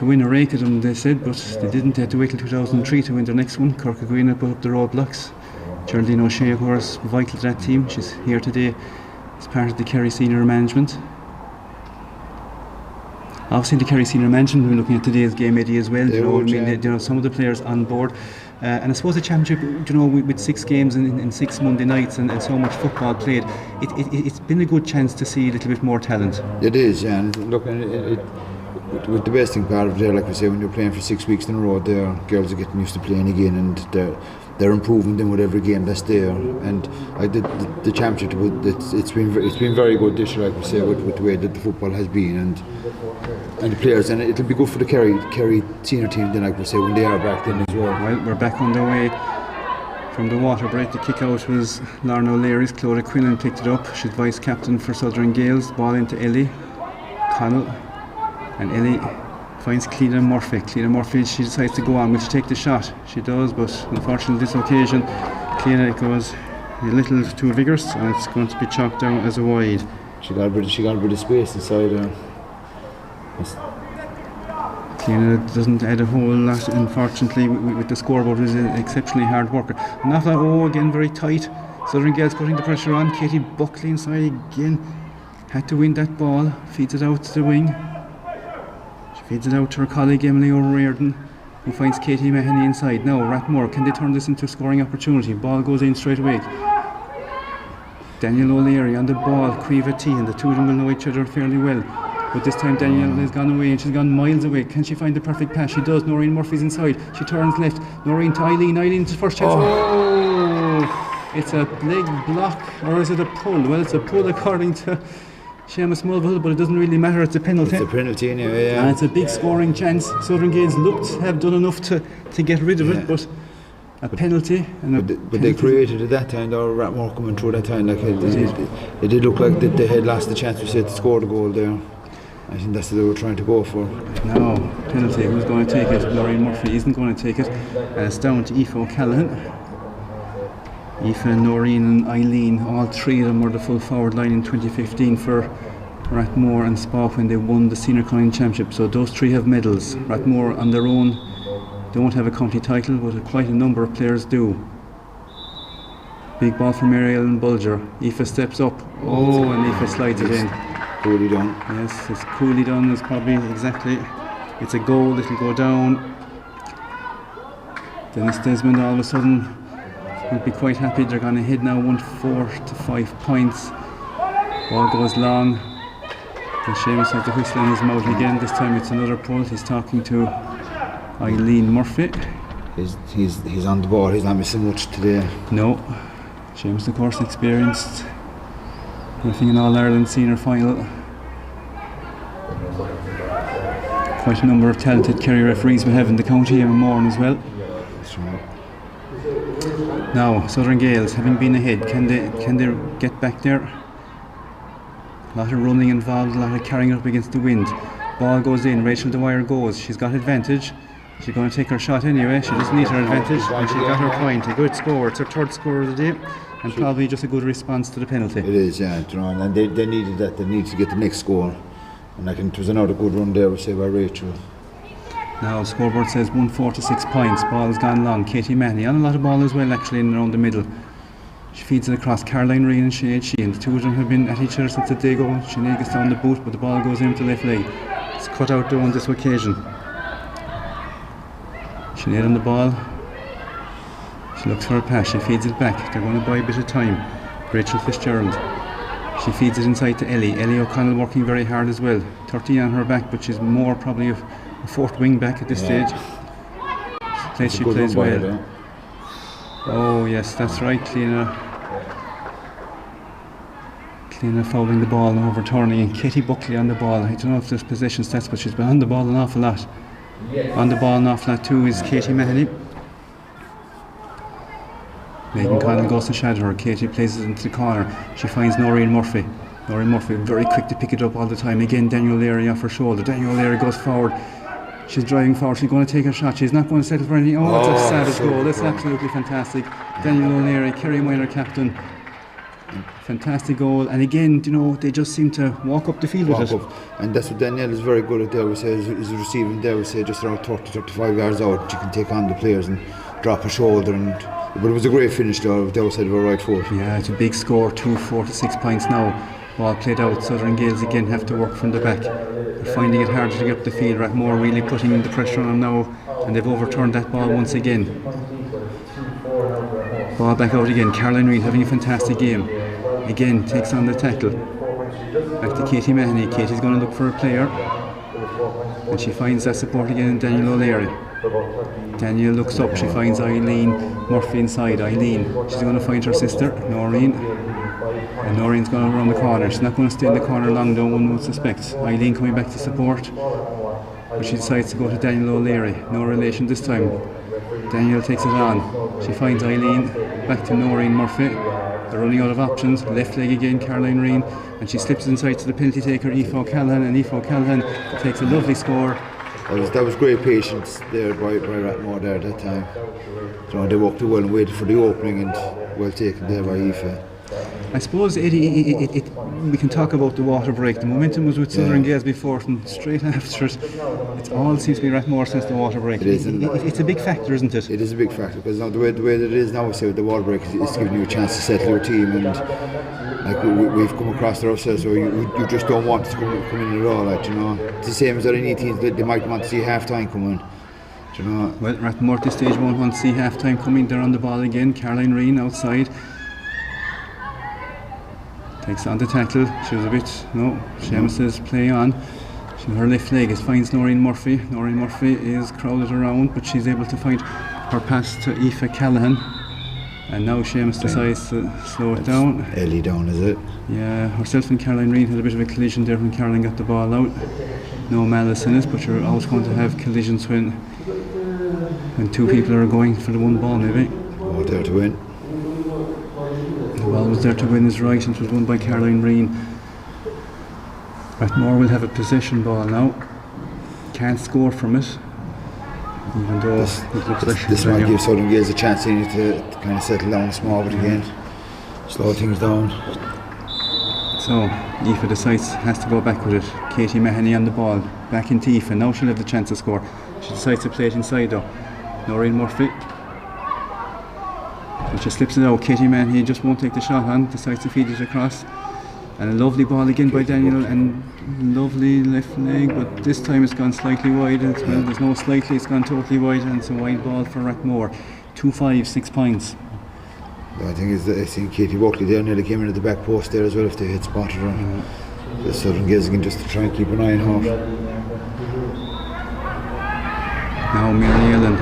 A: win a rake of them, they said, but they didn't. They had to wait till 2003 to win their next one. Corkagwina put up the roadblocks. Geraldine O'Shea, of course, vital to that team. She's here today as part of the Kerry senior management. Obviously, the Kerry senior management, we're looking at today's game, Eddie, as well. Some of the players on board. And I suppose the championship, you know, with 6 games in 6 Monday nights and so much football played, it's been a good chance to see a little bit more talent.
B: It is, yeah. And look, with the best thing part of it there, like we say, when you're playing for 6 weeks in a row, there girls are getting used to playing again, and they're improving them with every game that's there. And the championship, it's been very good this year, like we say, with the way that the football has been, and the players, and it'll be good for the Kerry senior team then, like we say, when they are back then as well.
A: Well, we're back on the way from the water break. The kick out was Lorna O'Leary's. Clodagh Quillan picked it up. She's vice captain for Southern Gaels. Ball into Ellie Connell, and Ellie finds Clodagh Murphy. Clodagh Murphy, she decides to go on. Will she take the shot? She does, but unfortunately this occasion Clodagh goes a little too vigorous, and it's going to be chalked down as a wide.
B: She got a bit of space inside her.
A: Tina doesn't add a whole lot, unfortunately, with the scoreboard. Is an exceptionally hard worker. And after that, again, very tight. Southern Gaels putting the pressure on. Katie Buckley inside again. Had to win that ball. Feeds it out to the wing. She feeds it out to her colleague Emily O'Riordan, who finds Katie Mahoney inside. Now, Rathmore, can they turn this into a scoring opportunity? Ball goes in straight away. Daniel O'Leary on the ball, Quiva T, and the two of them will know each other fairly well. But this time Danielle has gone away and she's gone miles away. Can she find the perfect pass? She does. Noreen Murphy's inside. She turns left. Noreen to Eileen. Eileen's first chance. Oh! It's a leg block, or is it a pull? Well, it's a pull according to Seamus Mulvihill, but it doesn't really matter. It's a penalty.
B: It's a penalty anyway, yeah.
A: And it's a big scoring chance. Southern Gaels looked to have done enough to get rid of it, but a penalty.
B: But they created at that time, though, Rathmore coming through that time. Like it did look like they had lost the chance, we said, to score the goal there. I think that's what they were trying to go for.
A: No, penalty. Who's going to take it? Noreen Murphy isn't going to take it. It's down to Aoife O'Callaghan. Aoife, Noreen and Eileen, all three of them were the full forward line in 2015 for Rathmore and Spa when they won the Senior Curling Championship. So those three have medals. Rathmore on their own don't have a county title, but quite a number of players do. Big ball from Mary Ellen Bulger. Aoife steps up. Oh, and Aoife slides it in.
B: Coolly done.
A: Yes, it's coolly done is probably exactly. It's a goal, it'll go down. Dennis Desmond all of a sudden will be quite happy. They're going ahead now 1-4 to 5 points. Ball goes long. And Seamus has the whistle in his mouth again. This time it's another pull. He's talking to Eileen Murphy.
B: He's on the ball, he's not missing much today.
A: No. Seamus, of course, experienced nothing in All-Ireland Senior Final. Quite a number of talented Kerry referees we have in the county, Emma Moran as well.
B: That's right.
A: Now, Southern Gaels, having been ahead, can they get back there? A lot of running involved, a lot of carrying up against the wind. Ball goes in, Rachel Dwyer goes. She's got advantage. She's going to take her shot anyway. She doesn't need her advantage, and she got her point. A good score. It's her third score of the day, and probably just a good response to the penalty.
B: It is, yeah. And they needed that. They needed to get the next goal. And I think it was another good run there, we say, by Rachel.
A: Now, scoreboard says 1-4 to 6 points. Ball has gone long. Katie Mahoney on a lot of ball as well, actually, in around the middle. She feeds it across. Caroline Reen and Sinead Sheehan. The two of them have been at each other since the day go. Sinead gets down the boot, but the ball goes into left leg. It's cut out though on this occasion. Sinead on the ball. She looks for a pass. She feeds it back. They're going to buy a bit of time. Rachel Fitzgerald. She feeds it inside to Ellie. Ellie O'Connell working very hard as well. 30 on her back, but she's more probably a fourth wing back at this stage. She plays well. Oh yes, that's right, Cleena fouling the ball and overturning, and Katie Buckley on the ball. I don't know if there's possession stats, but she's been on the ball an awful lot. On the ball an awful lot too is Katie Mahoney. Megan Connell goes to shadow her. Katie plays it into the corner. She finds Noreen Murphy. Noreen Murphy very quick to pick it up all the time. Again, Daniel Leary off her shoulder. Daniel Leary goes forward. She's driving forward. She's going to take her shot. She's not going to settle for anything. Oh, it's a savage goal. That's absolutely fantastic. Daniel O'Leary, Kerry minor captain. Fantastic goal. And again, you know, they just seem to walk up the field with it.
B: And that's what Danielle is very good at there. We say is receiving there. We say just around 30-35 yards out, she can take on the players and drop her shoulder. But it was a great finish though. The outside of her right foot.
A: Yeah, it's a big score. 4 to 6 points now. Ball played out. Southern Gaels again have to work from the back. They're finding it hard to get up the field. Rathmore really putting the pressure on them now, and they've overturned that ball once again. Ball back out again. Caroline Reid having a fantastic game. Again takes on the tackle. Back to Katie Mahoney. Katie's going to look for a player, and she finds that support again in Daniel O'Leary. Daniel looks up. She finds Eileen Murphy inside. Eileen. She's going to find her sister Noreen. And Noreen's going around the corner. She's not going to stay in the corner long though, one would suspect. Eileen coming back to support, but she decides to go to Daniel O'Leary. No relation this time. Daniel takes it on. She finds Eileen. Back to Noreen Murphy. They're running out of options. Left leg again, Caroline Reen. And she slips inside to the penalty taker, Aoife O'Callaghan. And Aoife O'Callaghan takes a lovely score.
B: That was great patience there by Rathmore there at that time. So they walked well and waited for the opening, and well taken there by Aoife.
A: I suppose we can talk about the water break. The momentum was with Southern Gaels before, and straight after it, it all seems to be Rathmore since the water break. It's a big factor, isn't it?
B: It is a big factor because now the way that it is now, say with the water break, it's giving you a chance to settle your team, and like we've come across there ourselves, so you just don't want it to come in at all. Like, you know, it's the same as other teams that they might want to see half time come in. You know.
A: Well, Rathmore at this stage won't want to see half time coming. They're on the ball again. Caroline Reen outside. Takes on the tackle. She was a bit, Seamus says play on. Her left leg finds Noreen Murphy. Noreen Murphy is crowded around, but she's able to find her pass to Aoife Callahan. And now Seamus decides to slow it down.
B: Ellie down, is it?
A: Yeah, herself and Caroline Reid had a bit of a collision there when Caroline got the ball out. No malice in it, but you're always going to have collisions when two people are going for the one ball, maybe.
B: Oh, there to win.
A: The ball was there to win is right, and it was won by Caroline Reen. Rathmore will have a possession ball now. Can't score from it, even though it looks like
B: this might give Southern Gaels a chance to kind of settle down small bit again, slow things down.
A: So Aoife decides has to go back with it. Katie Mahoney on the ball, back into Aoife. Now she'll have the chance to score. She decides to play it inside though. Noreen Murphy. And she slips it out. Katie Mahoney just won't take the shot on, decides to feed it across. And a lovely ball again by Daniel, and lovely left leg, but this time it's gone slightly wide. Well, there's no slightly, it's gone totally wide, and it's a wide ball for Rathmore. 2-5, 6 points.
B: I think Katie Buckley there nearly came in at the back post there as well if they had spotted her. The Southern Gaels again just to try and keep an eye on her.
A: Now Mary Ellen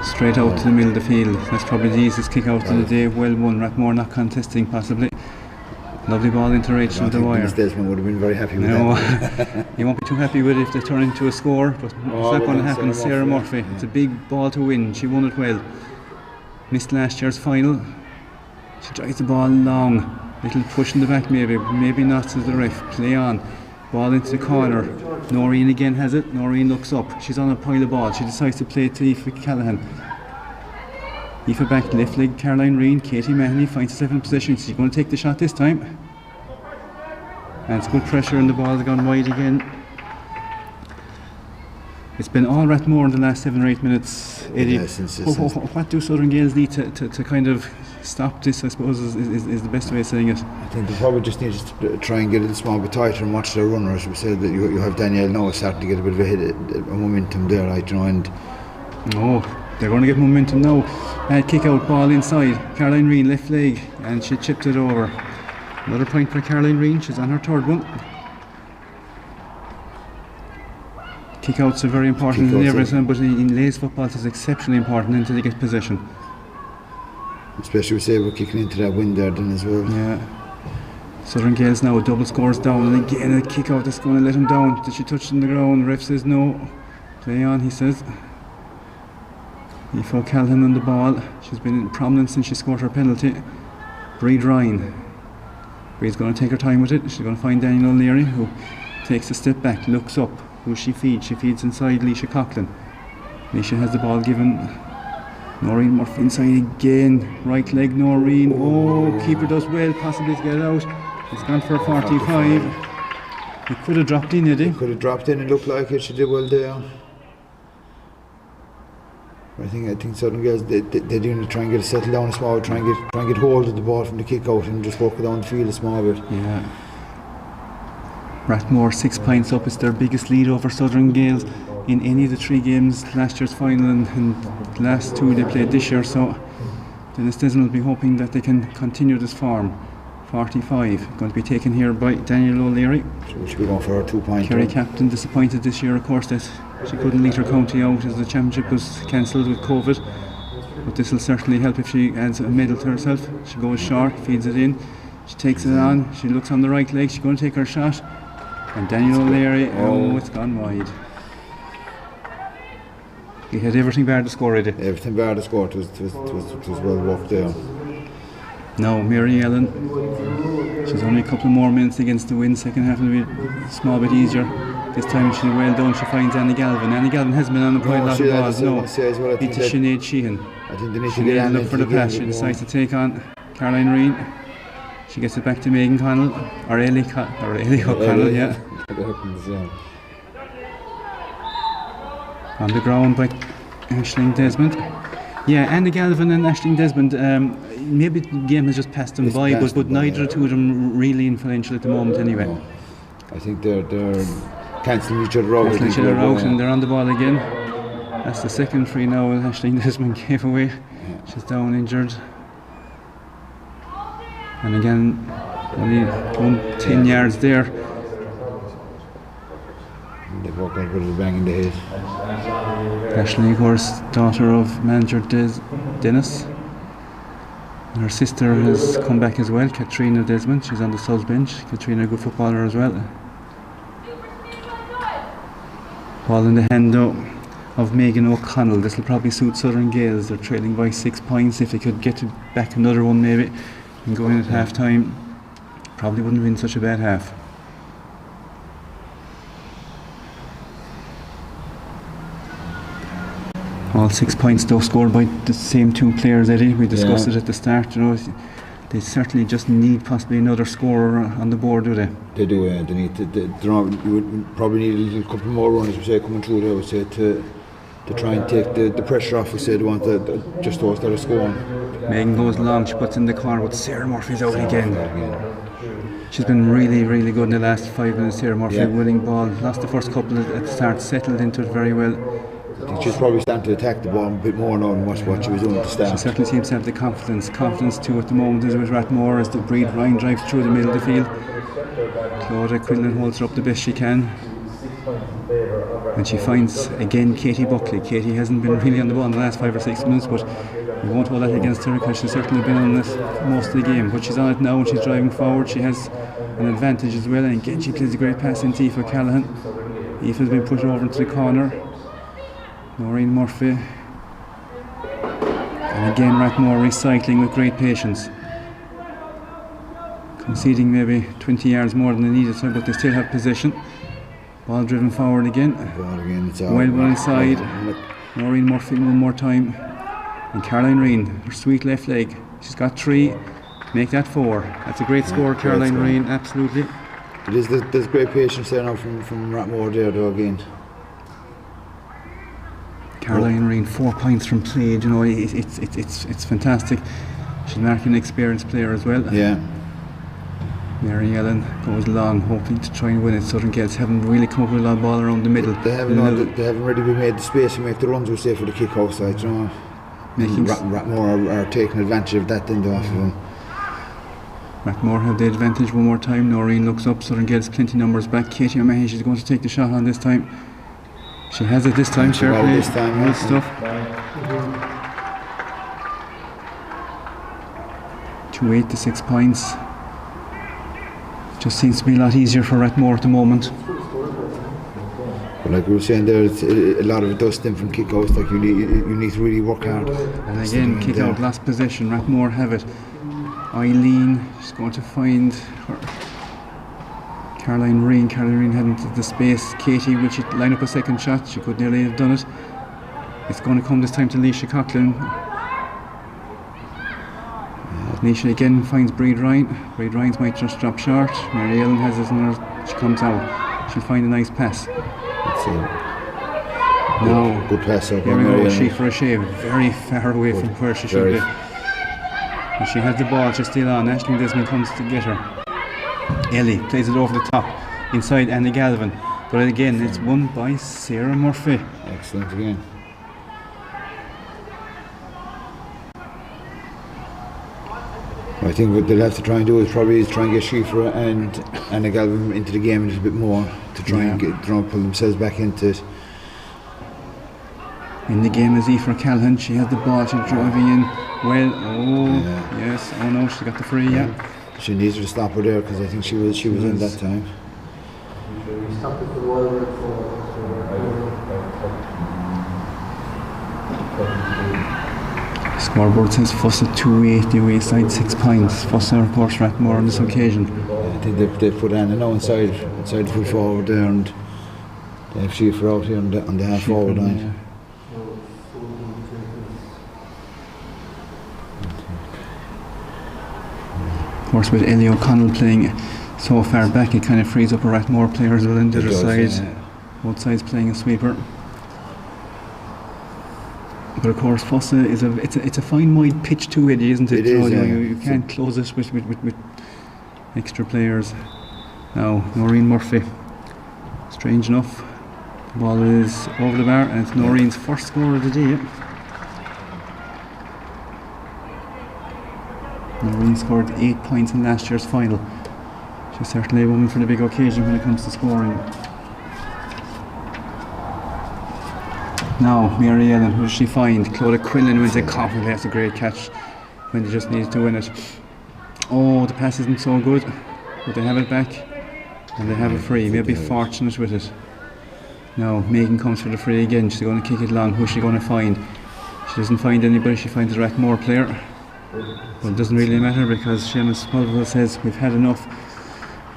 A: straight out to the middle of the field. That's probably the easiest kick out of the day. Well won. Rathmore not contesting possibly. Lovely ball into Rachel the wire.
B: Desmond would have been very happy with that.
A: He won't be too happy with it if they turn into a score, but it's not going to happen. Sarah Murphy, it's a big ball to win. She won it well. Missed last year's final. She drives the ball long. Little push in the back maybe not, to the ref. Play on. Ball into the corner. Noreen again has it. Noreen looks up. She's on a pile of ball. She decides to play it to Aoife Callahan. Aoife back left leg, Caroline Reen. Katie Mahoney finds herself in position. She's going to take the shot this time. And it's good pressure, and the ball's gone wide again. It's been all Rathmore in the last 7 or 8 minutes. Eddie, what do Southern Gaels need to kind of stop this, I suppose, is the best way of saying it?
B: I think they probably just need to try and get it a small bit tighter and watch their runners. We said that you have Danielle now starting to get a bit of a momentum there, right, you know, and
A: they're going to get momentum now. Kick out ball inside. Caroline Reen left leg, and she chipped it over. Another point for Caroline Reen. She's on her third one. Kick outs are very important in everything, but in ladies football it's exceptionally important until they get possession.
B: Especially we're kicking into that wind there then as well.
A: Yeah. Southern Gaels now double scores down, and again a kick out that's going to let him down. Did she touch on the ground? Ref says no. Play on, he says. Aoife Callahan on the ball. She's been in prominence since she scored her penalty. Breed Ryan. Breed's going to take her time with it. She's going to find Daniel O'Leary, who takes a step back, looks up. Who she feeds? She feeds inside Leisha Coughlin. Leisha has the ball given. Noreen Murphy inside again. Right leg Noreen. Keeper does well possibly to get it out. It's gone for a 45. It could have dropped in, Eddie.
B: Could have dropped in, it looked like it. She did well there. I think Southern Gaels they're doing to try and get it settled down a small bit, try and get hold of the ball from the kick out and just walk it down the field a small bit.
A: Yeah. Rathmore 6 points up. It's their biggest lead over Southern Gaels in any of the 3 games, last year's final and the last 2 they played this year. So Dennis Desmond will be hoping that they can continue this form. 45 going to be taken here by Daniel O'Leary.
B: She'll be going for her 2 point.
A: Kerry captain, disappointed this year of course that she couldn't lead her county out as the championship was cancelled with COVID, but this will certainly help if she adds a medal to herself. She goes short, feeds it in, she takes it on, she looks on the right leg, she's going to take her shot, and Daniel O'Leary, it's gone wide. He had everything bar to score, Eddie.
B: Everything bar to score. It was well worked there.
A: Now Mary Ellen, she's only a couple more minutes against the win. Second half will be a small bit easier. This time she's well done. She finds Annie Galvin. Annie Galvin has been on the quite a lot of balls. Beat to Sinead Sheehan.
B: I think they need to
A: get look for the pass. She decides to take on Caroline Reen. She gets it back to Megan Connell, or Ellie O'Connell, yeah. On the ground by Aisling Desmond. Yeah, Andy Galvin and Aisling Desmond, maybe the game has just passed them by, but neither two of them really influential at the moment anyway.
B: No. I think they're cancelling each other out.
A: Cancelling each other out, and they're on the ball again. That's the second free now Aisling Desmond gave away. She's down injured. And again, only 10 yards there.
B: They walk out with a bang in the head.
A: Ashley, of course, daughter of manager Dennis. And her sister has come back as well, Katrina Desmond. She's on the subs bench. Katrina, a good footballer as well. Ball in the hand though of Megan O'Connell. This will probably suit Southern Gaels. They're trailing by 6 points. If they could get back another one maybe and go in at half time, probably wouldn't have been such a bad half. All 6 points though scored by the same two players, Eddie. We discussed it at the start, you know. They certainly just need possibly another scorer on the board, do they?
B: They do, yeah. They need to. You would probably need a little couple more runners, we say, coming through there, I would say, to try and take the pressure off. We say they want just those that are scoring.
A: Megan goes long, she puts in the corner, but Sarah Murphy's out again. She's been really, really good in the last 5 minutes. Sarah Murphy, winning ball. Lost the first couple at the start, settled into it very well.
B: I think she's probably starting to attack the ball a bit more now than what she was doing at the start.
A: She certainly seems to have the confidence. Confidence too at the moment is with Rathmore as the Breed Ryan drives through the middle of the field. Claudia Quinlan holds her up the best she can. And she finds again Katie Buckley. Katie hasn't been really on the ball in the last 5 or 6 minutes, but we won't hold that against her because she's certainly been on this most of the game. But she's on it now and she's driving forward. She has an advantage as well, and again she plays a great pass into Aoife Callahan. Aoife's been put over into the corner. Noreen Murphy. And again Rathmore recycling with great patience. Conceding maybe 20 yards more than they needed to, but they still have possession. Ball driven forward again.
B: It's all
A: well inside. Noreen Murphy one more time. And Caroline Reen, her sweet left leg. She's got 3. Make that 4. That's a great score, Caroline Reen, absolutely.
B: There's great patience there now from Rathmore there though again.
A: Caroline Reen, 4 points from play. You know, it's fantastic. She's marking an experienced player as well.
B: Yeah.
A: Mary Ellen goes long, hoping to try and win it. Southern Gaels haven't really come up with a lot of ball around the middle.
B: They haven't really been made the space to make the runs, we say, for the kick outside. You know, Rathmore are taking advantage of that then off of them.
A: Rathmore have the advantage one more time. Noreen looks up. Southern Gaels plenty numbers back. Katie O'Mahony, she's going to take the shot on this time. She has it this time, fair play.
B: This time,
A: good stuff. 2-8 to 6 points. Just seems to be a lot easier for Rathmore at the moment.
B: But like we were saying there, a lot of it does stem from kick-outs. Like you need to really work hard.
A: And again, kick-out, last possession. Rathmore have it. Eileen, she's going to find her. Caroline Reen hadn't the space. Katie, will she line up a second shot? She could nearly have done it. It's going to come this time to Leisha Coughlin. Leisha again finds Breed Ryan. Breed Ryan's might just drop short. Mary Ellen has it in her. She comes out. She'll find a nice pass. No.
B: Good pass out.
A: Here we go. She for a shave. Very far away from where she should be. And she has the ball. She's still on. Aisling Desmond comes to get her. Ellie plays it over the top inside Annie Galvin, but again it's won by Sarah Murphy.
B: Excellent again. I think what they'll have to try and do is probably try and get Shifra and Annie Galvin into the game a little bit more to try and pull themselves back into it.
A: In the game is Aoife Callahan. She has the ball. She's driving in well. Yes. Oh no, she got the free. Yeah.
B: She needs to stop her there because I think she was in that time.
A: Scoreboard says Fuss at 2-8, the away side 6 points. Fuss of course Rathmore on this occasion.
B: I think they've put Anna now inside the full forward there, and they have Shifra out here on the half forward line.
A: Yeah. course, with Ellie O'Connell playing so far back, it kind of frees up a Rathmore player as well on the other side. Yeah. Both sides playing a sweeper. But of course, Fossa is it's a fine wide pitch too, Eddie, isn't it?
B: It is,
A: you can't close it with extra players. Now, Noreen Murphy. Strange enough, the ball is over the bar, and it's Noreen's first score of the day. Noreen scored 8 points in last year's final. She's certainly a woman for the big occasion when it comes to scoring. Now, Mary Ellen, who does she find? Clodagh Quillen wins a coffin. That's a great catch when they just needed to win it. Oh, the pass isn't so good, but they have it back and they have a free. Maybe fortunate with it. Now, Megan comes for the free again. She's going to kick it long. Who's she going to find? She doesn't find anybody. She finds a Rathmore player. Well, it doesn't really matter because Seamus Mulvihill says we've had enough.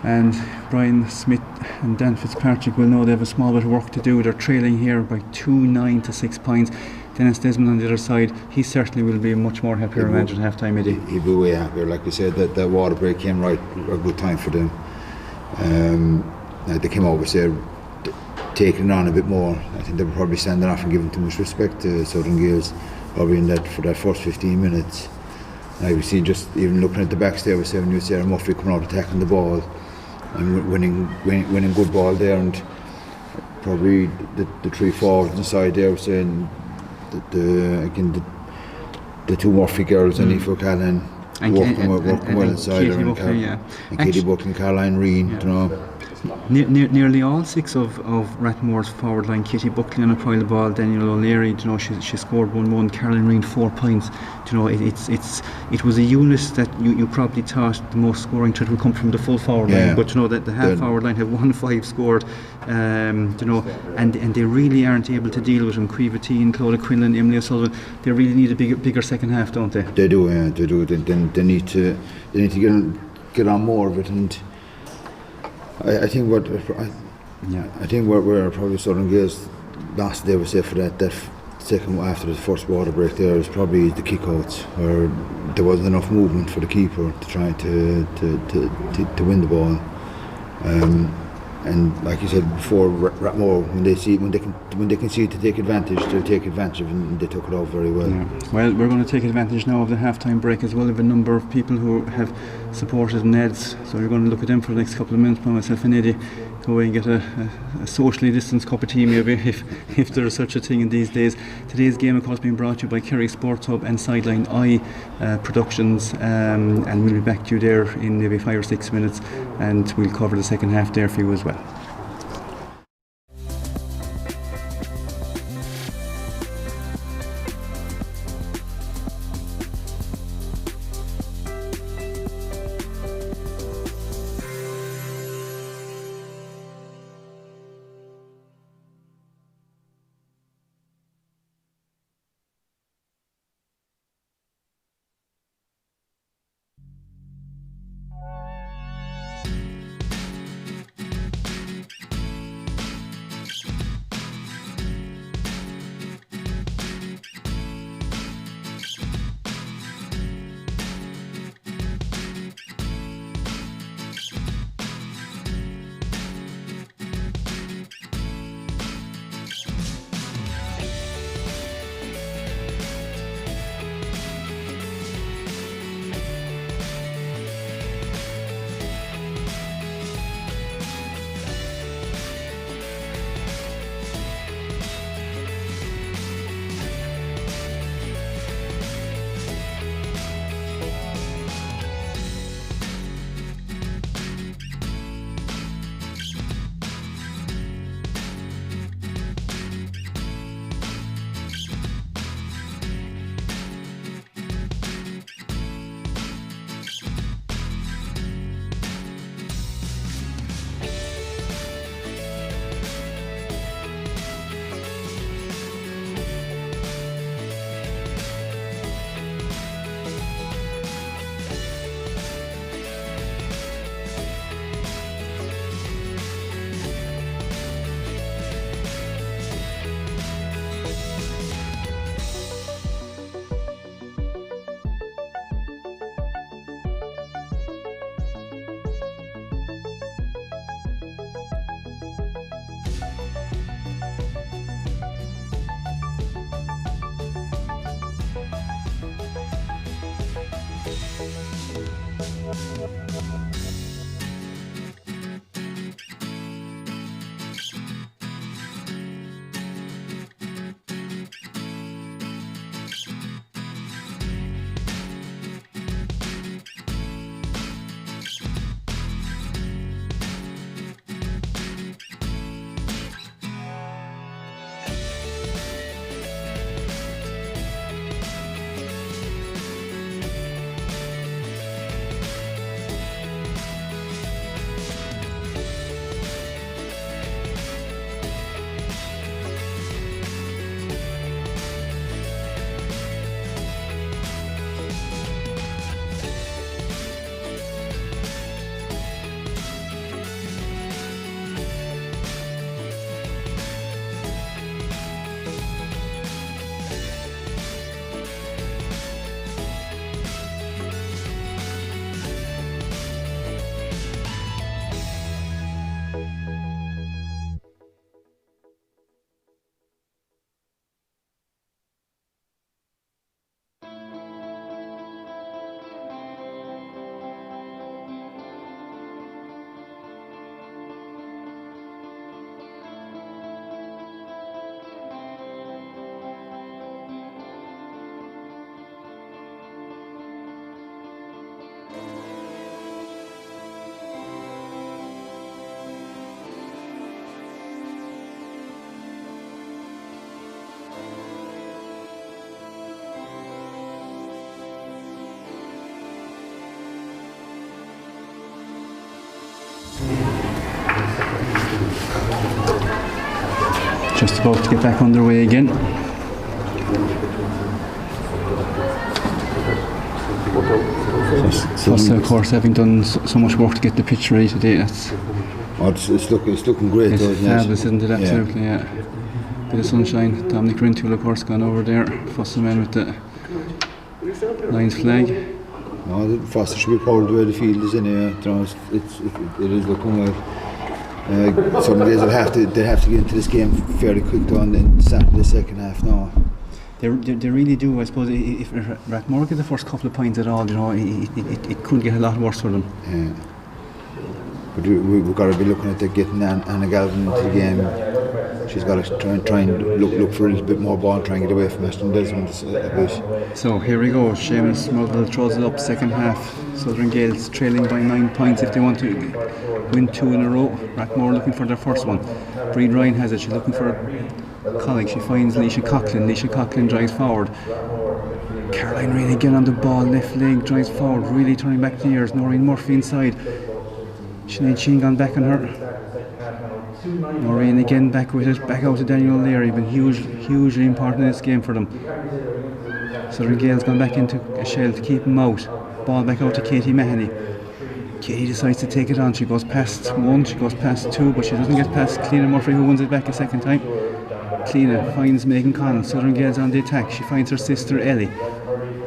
A: And Brian Smith and Dan Fitzpatrick will know they have a small bit of work to do. They're trailing here by 9 to 6 points. Dennis Desmond on the other side, he certainly will be much more happier at half time, Eddie.
B: He'll be way happier. Like we said, that water break came right a good time for them. They came over there taking it on a bit more. I think they were probably standing off and giving too much respect to Southern Gaels probably for that first 15 minutes. Like we see, just even looking at the backs there with 7 Sarah Murphy coming out attacking the ball and winning good ball there, and probably the 3 forwards inside there were saying that the 2 Murphy girls and Aoife O'Callaghan working well inside her, and Katie Buckley and Caroline Reen, you know.
A: Nearly all 6 of Rathmore's forward line, Katie Buckley on a pile of ball, Daniel O'Leary, you know, she scored 1-1, Caroline Reen 4 points. You know, it was a unit that you probably thought the most scoring threat would come from the full forward line, but you know that the half forward line have 1-5 scored, you know, and they really aren't able to deal with them. Caoimhe Teagan, Clodagh Quinlan, Emily O'Sullivan, they really need a bigger second half, don't they?
B: They do, yeah, they do. They need to get on more of it, and I think where probably Southern Gaels lost, they would say, for that second after the first water break there is probably the kickouts, where there wasn't enough movement for the keeper to try to win the ball. And like you said before, Rathmore, when they can see it to take advantage, they'll take advantage of it, and they took it off very well.
A: Yeah. Well, we're going to take advantage now of the half-time break as well. We have a number of people who have supported Neds, so we're going to look at them for the next couple of minutes. By myself and Eddie, go away and get a socially distanced cup of tea, maybe, if there is such a thing in these days. Today's game, of course, being brought to you by Kerry Sports Hub and Sideline Eye Productions, and we'll be back to you there in maybe 5 or 6 minutes, and we'll cover the second half there for you as well. Just about to get back underway again. Plus, of course, having done so much work to get the pitch ready today, it's
B: looking great.
A: It's
B: though, isn't
A: fabulous,
B: it?
A: isn't it? Absolutely, yeah. Bit of sunshine. Dominic Rintoul, of course, gone over there, fussing man with the Lions flag.
B: No, the Foster should be proud of the way the field is in here. You know, it is looking well. Some days they'll have to get into this game fairly quick though, and then start the second half now.
A: They really do. I suppose if Rathmore get the first couple of points at all, you know, it could get a lot worse for them.
B: Yeah. But we've got to be looking at getting Anna Galvin into the game. She's got to try and look for a little bit more ball and try and get away from Ashton Desmond a bit.
A: So here we go. Seamus Murville throws it up second half. Southern Gaels trailing by 9 points if they want to win 2 in a row. Rathmore looking for their first one. Breed Ryan has it. She's looking for a colleague. She finds Leisha Coughlin. Leisha Coughlin drives forward. Caroline Rain again on the ball. Left leg drives forward. Really turning back the ears. Noreen Murphy inside. Sinead Sheen gone back on her. Noreen again back with it, back out to Daniel O'Leary, been hugely important in this game for them. Southern Gaels gone back into a shell to keep him out. Ball back out to Katie Mahoney. Katie decides to take it on. She goes past 1, she goes past 2, but she doesn't get past Cleena Murphy, who wins it back a second time. Cleena finds Megan Connell. Southern Gaels on the attack. She finds her sister Ellie.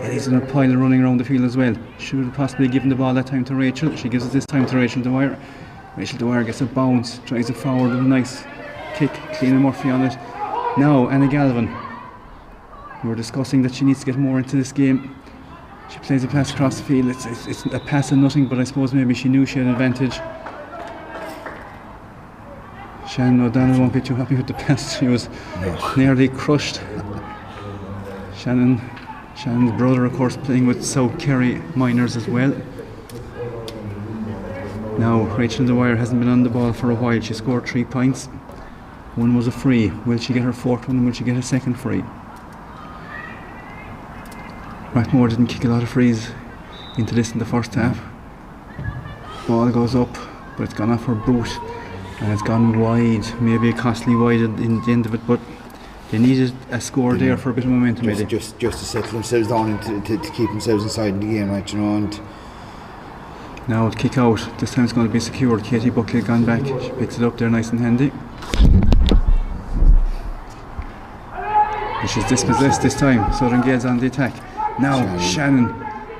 A: Ellie's in a pile running around the field as well. Should have possibly given the ball that time to Rachel. She gives it this time to Rachel Dwyer. Rachel Dwyer gets a bounce, drives it forward with a nice kick. Cleena Murphy on it. Now Anna Galvin. We were discussing that she needs to get more into this game. She plays a pass across the field. It's a pass and nothing, but I suppose maybe she knew she had an advantage. Shannon O'Donnell won't be too happy with the pass. She was nearly crushed. Shannon's brother, of course, playing with South Kerry minors as well. Now, Rachel Dwyer hasn't been on the ball for a while. She scored 3 points. 1 was a free. Will she get her 4th one? Will she get a 2nd free? Rathmore didn't kick a lot of frees into this in the first half. Ball goes up, but it's gone off her boot and it's gone wide. Maybe a costly wide in the end of it, but they needed a score there for a bit of momentum.
B: Just to settle themselves down and to keep themselves inside the game, right? You know. And
A: now it's kick out. This time it's going to be secured. Katie Buckley gone back. She picks it up there nice and handy. And she's dispossessed this time. Southern Gaels on the attack. Now Shannon.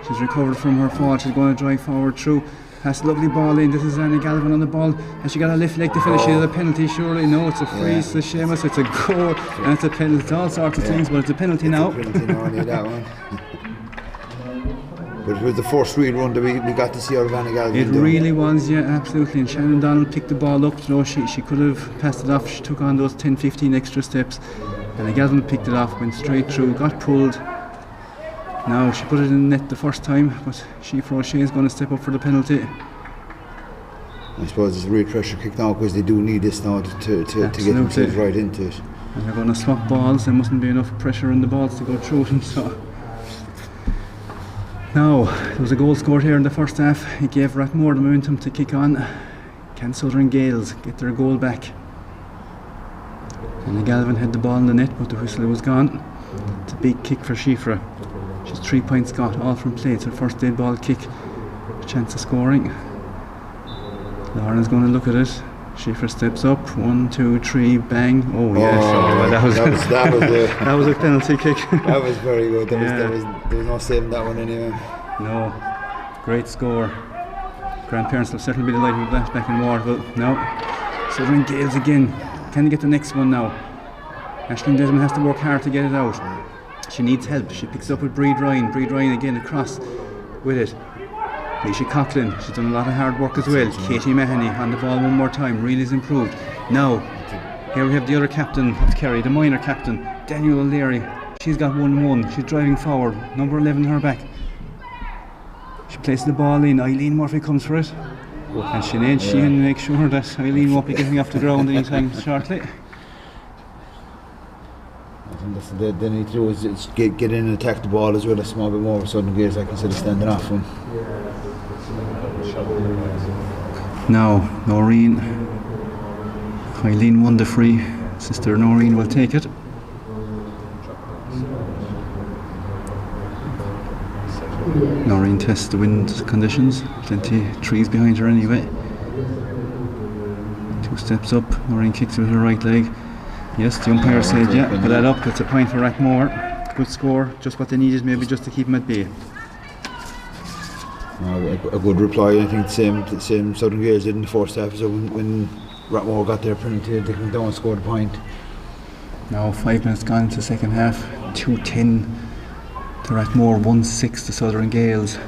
A: She's recovered from her fall. She's going to drive forward through. Has a lovely ball in. This is Annie Galvin on the ball. Has she got a left leg to finish? She has a penalty, surely. No, it's a free. It's a Seamus. It's a goal. And it's a penalty. It's all sorts of things, but it's a penalty now.
B: That one. But it was the first real run that we got to see out of Annie Galvin.
A: It really was, yeah, absolutely. And Shannon Donald picked the ball up. You know, she could have passed it off. She took on those 10-15 extra steps. And Galvin picked it off, went straight through, got pulled. Now she put it in the net the first time, but Shea's going to step up for the penalty.
B: I suppose it's a real pressure kick now because they do need this now to get themselves right into it.
A: And they're going to swap balls. There mustn't be enough pressure on the balls to go through them. So now there was a goal scored here in the first half. It gave Rathmore the momentum to kick on. Can Southern Gaels get their goal back? And Galvin had the ball in the net, but the whistle was gone. It's a big kick for Shifra. She's 3 points got, all from play. It's her first dead ball kick. A chance of scoring. Lauren's going to look at it. Shifra steps up. 1, 2, 3, bang. Oh yes. That was a penalty kick.
B: That was very good. There was no saving that one anyway.
A: No. Great score. Grandparents will certainly be delighted with that back in Waterville. Now, Southern Gaels again. Can they get the next one now? Aisling Desmond has to work hard to get it out. She needs help. She picks it up with Breed Ryan. Breed Ryan again across with it. Leisha Coughlin, she's done a lot of hard work as well. Katie Mahoney on the ball one more time. Really has improved. Now, here we have the other captain of Kerry, the minor captain, Daniel O'Leary. She's got 1-1. She's driving forward. Number 11 on her back. She places the ball in. Eileen Murphy comes for it. And Sinead Sheehan makes sure that Eileen won't be getting off the ground anytime shortly.
B: I think that's the need to do is get in and attack the ball as well a small bit more. Southern Gaels, like instead of standing off them. Now, Noreen. Eileen won the free.
A: Sister Noreen will take it. Noreen tests the wind conditions. Plenty trees behind her anyway. 2 steps up. Noreen kicks with her right leg. Yes, the umpire said, yeah, put that up. It's a point for Rathmore. Good score. Just what they needed, maybe just to keep them at bay.
B: A good reply. I think the same Southern Gaels did in the first half. So when Rathmore got their penalty, they came down and scored a point.
A: Now 5 minutes gone into the second half. 2-10 to Rathmore, 1-6 to Southern Gaels.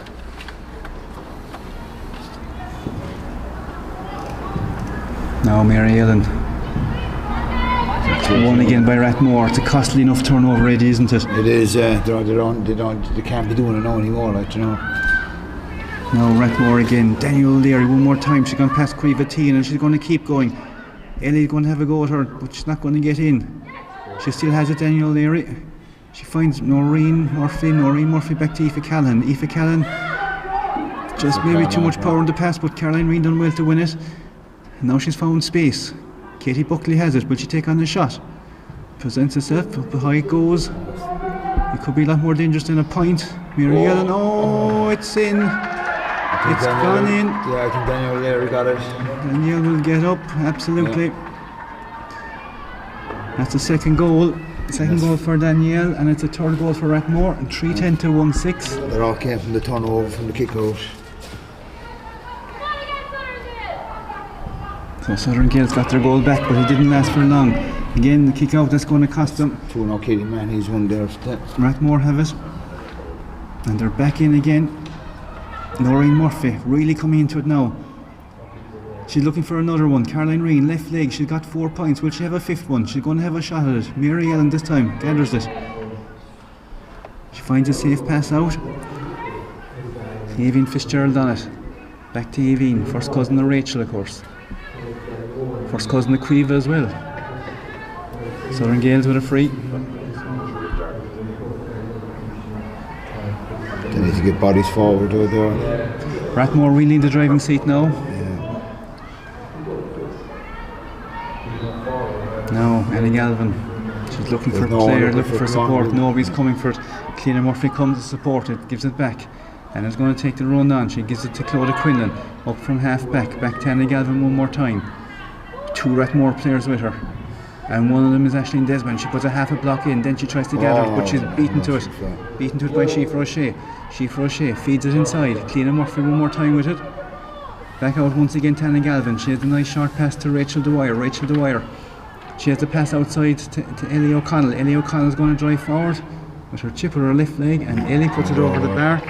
A: Now Mary Ellen. Won again by Rathmore. It's a costly enough turnover already, isn't it?
B: It is. They can't be doing it now anymore. Like, you know.
A: Now Rathmore again. Daniel O'Leary one more time. She's gone past Creevatine and she's going to keep going. Ellie's going to have a go at her, but she's not going to get in. She still has it, Daniel O'Leary. She finds Noreen Murphy back to Aoife Callan. Aoife Callan, just maybe too much power in the pass, but Caroline Reen done well to win it. And now she's found space. Katie Buckley has it. Will she take on the shot? Presents herself, up high it goes. It could be a lot more dangerous than a point. Mary Ellen, it's in. It's gone in.
B: Yeah, I think Daniel O'Leary got it.
A: Danielle will get up, absolutely. Yeah. That's the second goal. Second goal for Danielle, and it's a third goal for Rathmore, and 3-10 to 1-6.
B: They all came from the turnover, from the kick out.
A: So Southern Gaels got their goal back, but it didn't last for long. Again, the kick out, that's going to cost them.
B: Two now, Katie Manny's one there.
A: Rathmore have it, and they're back in again. Noreen Murphy really coming into it now. She's looking for another one. Caroline Reen, left leg, she's got 4 points. Will she have a fifth one? She's going to have a shot at it. Mary Ellen this time gathers it. She finds a safe pass out. Avine Fitzgerald on it. Back to Avine, first cousin of Rachel, of course. First cousin of Quiva as well. Southern Gaels with a free.
B: They need to get bodies forward over there.
A: Rathmore really in the driving seat now. Now, Annie Galvin, she's looking for a player, looking for support. Nobody's coming for it. Cleena Murphy comes to support it, gives it back, and is going to take the run on. She gives it to Clodagh Quinlan, up from half back to Annie Galvin one more time. 2 Rathmore players with her, and one of them is Aisling Desmond. She puts a half a block in, then she tries to gather it, but she's beaten to it by Sheafra O'Shea. Sheafra O'Shea feeds it inside. Cleena Murphy one more time with it. Back out once again to Annie Galvin. She has a nice short pass to Rachel Dwyer. She has the pass outside to Ellie O'Connell. Ellie O'Connell's going to drive forward with her chip with her left leg, and Ellie puts it over the bar.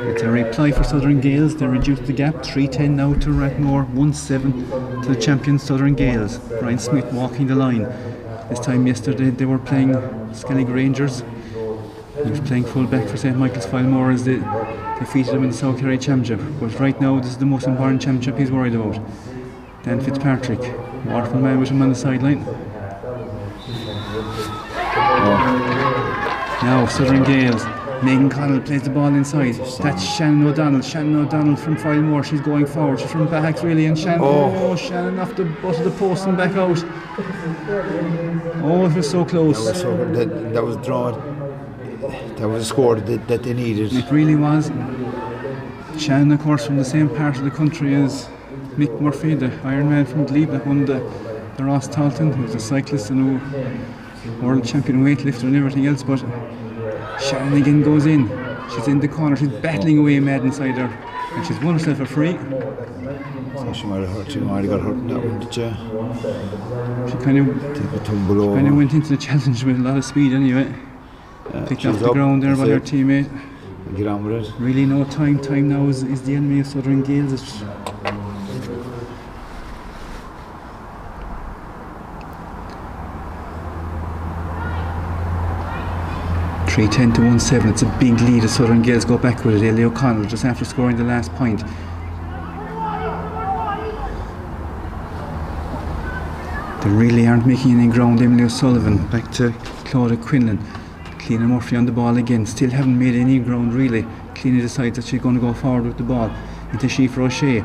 A: It's a reply for Southern Gaels. They reduced the gap. 3-10 now to Rathmore, 1-7 to the champion Southern Gaels. Brian Smith walking the line. This time yesterday they were playing Skellig Rangers. He was playing full back for St Michael's Filemore as they defeated him in the South Kerry Championship. But right now this is the most important championship he's worried about. Dan Fitzpatrick, waterful man with him on the sideline. Now Southern Gaels. Megan Connell plays the ball inside. That's Shannon O'Donnell. Shannon O'Donnell from Filemore. She's going forward. She's from back really, and Shannon. Shannon off the butt of the post and back out. Oh, it was so close.
B: That was drawn. That was a score that they needed.
A: It really was. Shannon, of course, from the same part of the country as Mick Murphy, the Ironman from Glebe that won the Ross Talton, who was a cyclist and a world champion weightlifter and everything else. But Shannon again goes in. She's in the corner. She's battling away mad inside her, and she's won herself a free.
B: So she might have hurt. She might have got hurt in that one, did she?
A: She kind of went into the challenge with a lot of speed anyway. Picked off the ground there by her teammate.
B: Get on with it.
A: Really no time. Time now is the enemy of Southern Gaels. It's 3-10 to 1-7. It's a big lead as Southern Gaels go back with it. Ellie O'Connell just after scoring the last point. They really aren't making any ground. Emily O'Sullivan back to Clodagh Quinlan. Cleena Murphy on the ball again. Still haven't made any ground really. Cleena decides that she's going to go forward with the ball into Sheafra O'Shea.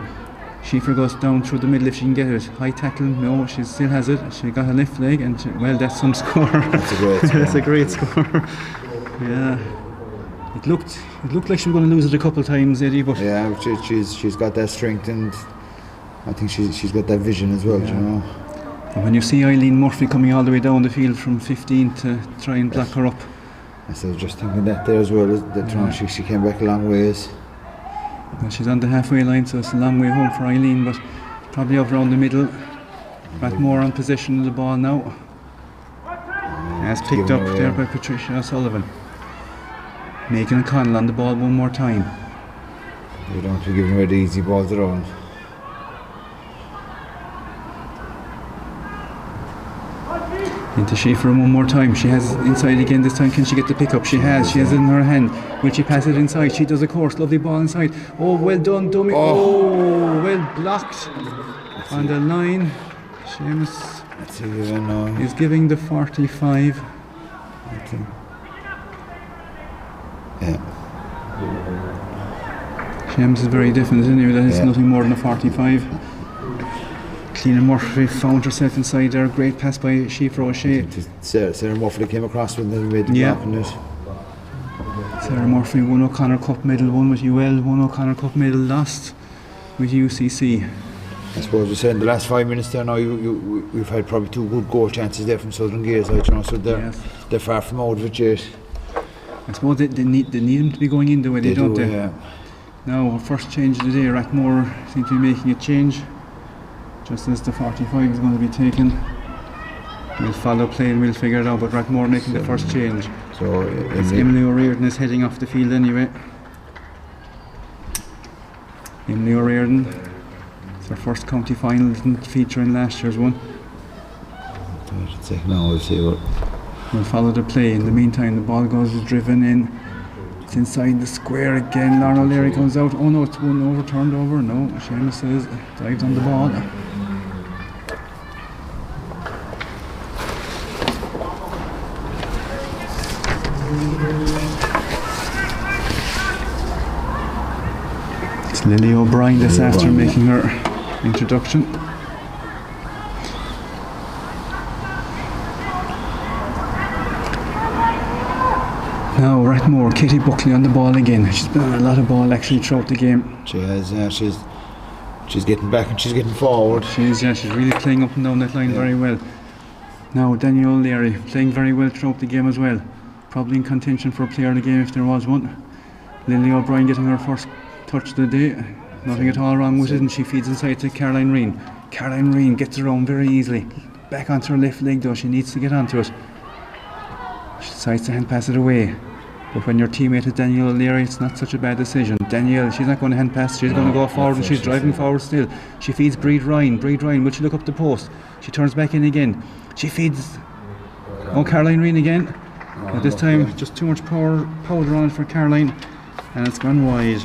A: Schiffer goes down through the middle if she can get it. High tackle, no, she still has it. She got a left leg and well, that's some score.
B: That's a great score.
A: That's a great score. Yeah. It looked like she was going to lose it a couple of times, Eddie, but
B: yeah, she's got that strength, and I think she's got that vision as well, you know.
A: And when you see Eileen Murphy coming all the way down the field from 15 to try and block her up.
B: I was just thinking that there as well, that she came back a long ways.
A: Well, she's on the halfway line, so it's a long way home for Eileen, but probably up around the middle. Rathmore on possession of the ball now. As picked up there by Patricia O'Sullivan. Megan O'Connell on the ball one more time.
B: You don't have to give away the easy balls around.
A: Into Schiffer one more time. She has inside again this time. Can she get the pick up? She has it in her hand. Will she pass it inside? She does, of course. Lovely ball inside. Oh, well done, dummy. Oh, well blocked on the line. Seamus is giving the 45.
B: I think. Yeah.
A: Seamus is very different, isn't he? That is nothing more than a 45. Cleaner Murphy found herself inside there. Great pass by Schiffer O'Shea.
B: Sarah Murphy came across when they made the block on it.
A: Sarah Murphy won O'Connor Cup medal, won with UL, won O'Connor Cup medal, lost with UCC.
B: I suppose we said in the last 5 minutes there now, we've had probably 2 good goal chances there from Southern Gaels, so they're far from out of it yet.
A: I suppose they need them to be going in the way they don't.
B: Yeah.
A: Now, our first change of the day, Rathmore seem to be making a change. Just as the 45 is going to be taken. We'll follow play and we'll figure it out, but Rathmore making the first change.
B: So
A: Emily O'Riordan is heading off the field anyway. Emily O'Riordan, it's her first county final, didn't feature in last year's one. We'll follow the play. In the meantime, the ball goes driven in. It's inside the square again. Lorna O'Leary comes out. Oh no, it's one overturned over. No, Seamus says dived on the ball. It's Lily O'Brien this after making her introduction. Now Rathmore, Katie Buckley on the ball again. She's been on a lot of ball actually throughout the game.
B: She has, she's getting back and she's getting forward.
A: She's really playing up and down that line very well. Now Danielle O'Leary playing very well throughout the game as well. Probably in contention for a player of the game if there was one. Lily O'Brien getting her first touch of the day. Nothing at all wrong with it, and she feeds inside to Caroline Reen. Caroline Reen gets around very easily. Back onto her left leg though, she needs to get onto it. She decides to hand pass it away. But when your teammate is Danielle O'Leary, it's not such a bad decision. Danielle, she's not going to hand pass, she's going to go forward and she's driving forward still. She feeds Breed Ryan. Breed Ryan, will she look up the post? She turns back in again. She feeds Caroline Reen again. But this time, just too much powder on it for Caroline. And it's gone wide.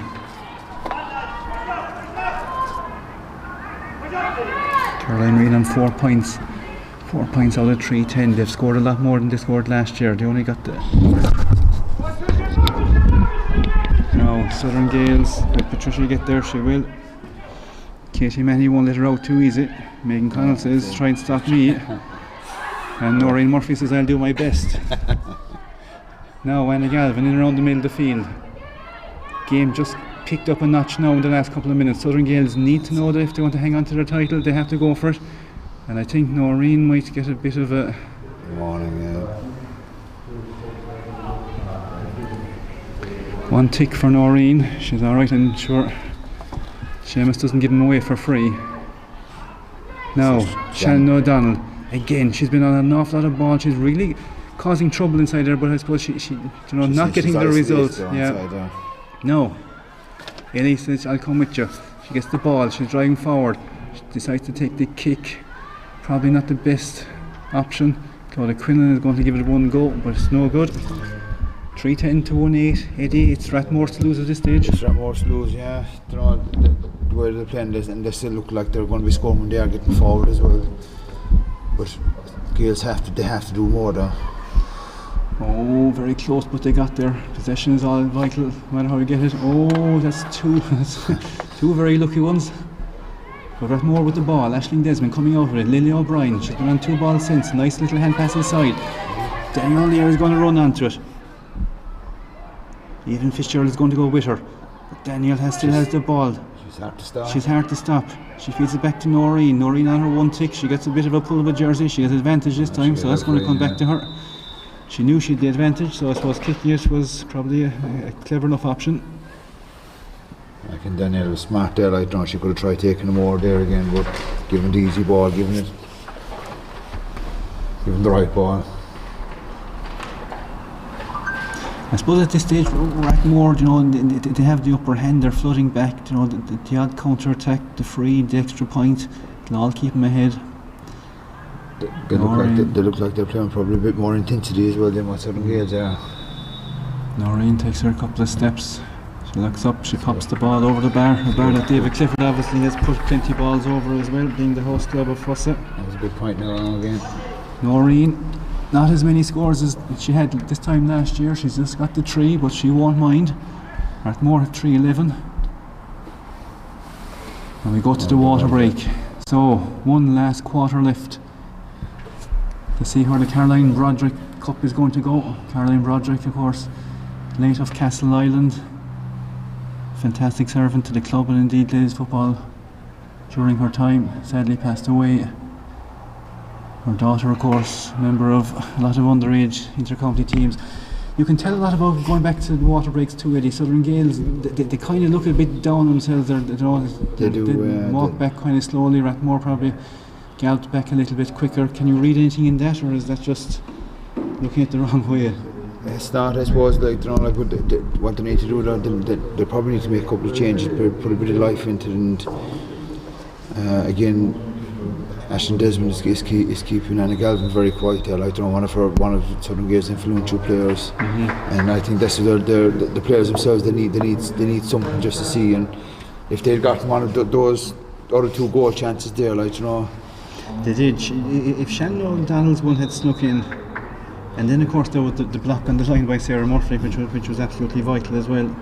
A: Caroline Reen on 4 points. 4 points out of 3-10. They've scored a lot more than they scored last year. They only got the... Now Southern Gaels, let Patricia get there, she will. Katie Mahoney won't let her out too easy. Megan Connell says, try and stop me. And Noreen Murphy says, I'll do my best. Now Anna Galvin in around the middle of the field. Game just picked up a notch now in the last couple of minutes. Southern Gaels need to know that if they want to hang on to their title, they have to go for it. And I think Noreen might get a bit of a... One tick for Noreen. She's alright, and sure Seamus doesn't give him away for free. Now Shannon O'Donnell again. She's been on an awful lot of ball. She's really causing trouble inside there, but I suppose she not getting the result. Yeah. No. Ellie says, I'll come with you. She gets the ball. She's driving forward. She decides to take the kick. Probably not the best option. Claudia Quinlan is going to give it one go, but it's no good. 3-10 to 1-8. Eddie, it's Rathmore to lose at this stage.
B: It's Rathmore to lose, yeah. The way they're playing, and they still look like they're going to be scoring when they are getting forward as well. But Gaels have to do more though.
A: Oh, very close, but they got there. Possession is all vital, no matter how you get it. Oh, that's two very lucky ones. But Rathmore with the ball, Aisling Desmond coming out with it, Lily O'Brien, she's been on 2 balls since, nice little hand pass inside. Daniel O'Leary is going to run onto it. Even Fitzgerald is going to go with her. But Daniel still has the ball.
B: She's hard to stop.
A: She's hard to stop. She feeds it back to Noreen. Noreen on her 1 tick. She gets a bit of a pull of a jersey. She has advantage this time, so that's going to come back to her. She knew she had the advantage, so I suppose kicking it was probably a clever enough option.
B: I think Danielle was smart there. I thought she could have tried taking them over there again, but given the easy ball, given the right ball.
A: I suppose at this stage, Rathmore, you know, they have the upper hand. They're flooding back. You know, the odd counter attack, the free, the extra point, they'll all keep them ahead.
B: They look like they're playing probably a bit more intensity as well than what Southern Gaels are.
A: Noreen takes her a couple of steps. She looks up, she pops the ball over the bar. The bar that David Clifford obviously has put plenty of balls over as well, being the host club of Fossa.
B: That was a good point now again.
A: Noreen, not as many scores as she had this time last year. She's just got the 3, but she won't mind. Rathmore have 3-11. And we go to the water break. So, 1 last quarter left. To see where the Caroline Broderick Cup is going to go. Caroline Broderick, of course, late of Castle Island. Fantastic servant to the club and indeed ladies football during her time. Sadly passed away. Her daughter, of course, member of a lot of underage inter-county teams. You can tell a lot about going back to the water breaks too, Eddie. Southern Gaels, they kind of look a bit down on themselves. They walk back kind of slowly. Rathmore probably galloped back a little bit quicker. Can you read anything in that, or is that just looking at the wrong way?
B: It's not, I suppose, like, you know, like what they need to do, they probably need to make a couple of changes, put a bit of life into it, and again, Aisling Desmond is keeping Anna Galvin very quiet there. Like, you know, one of Southern Gaels' influential players, and I think that's the players themselves. They need something just to see, and if they'd gotten one of those other 2 goal chances there, like, you know,
A: they did. If Shannon O'Donnell's one had snuck in. And then of course there was the block on the line by Sarah Murphy, which was absolutely vital as well.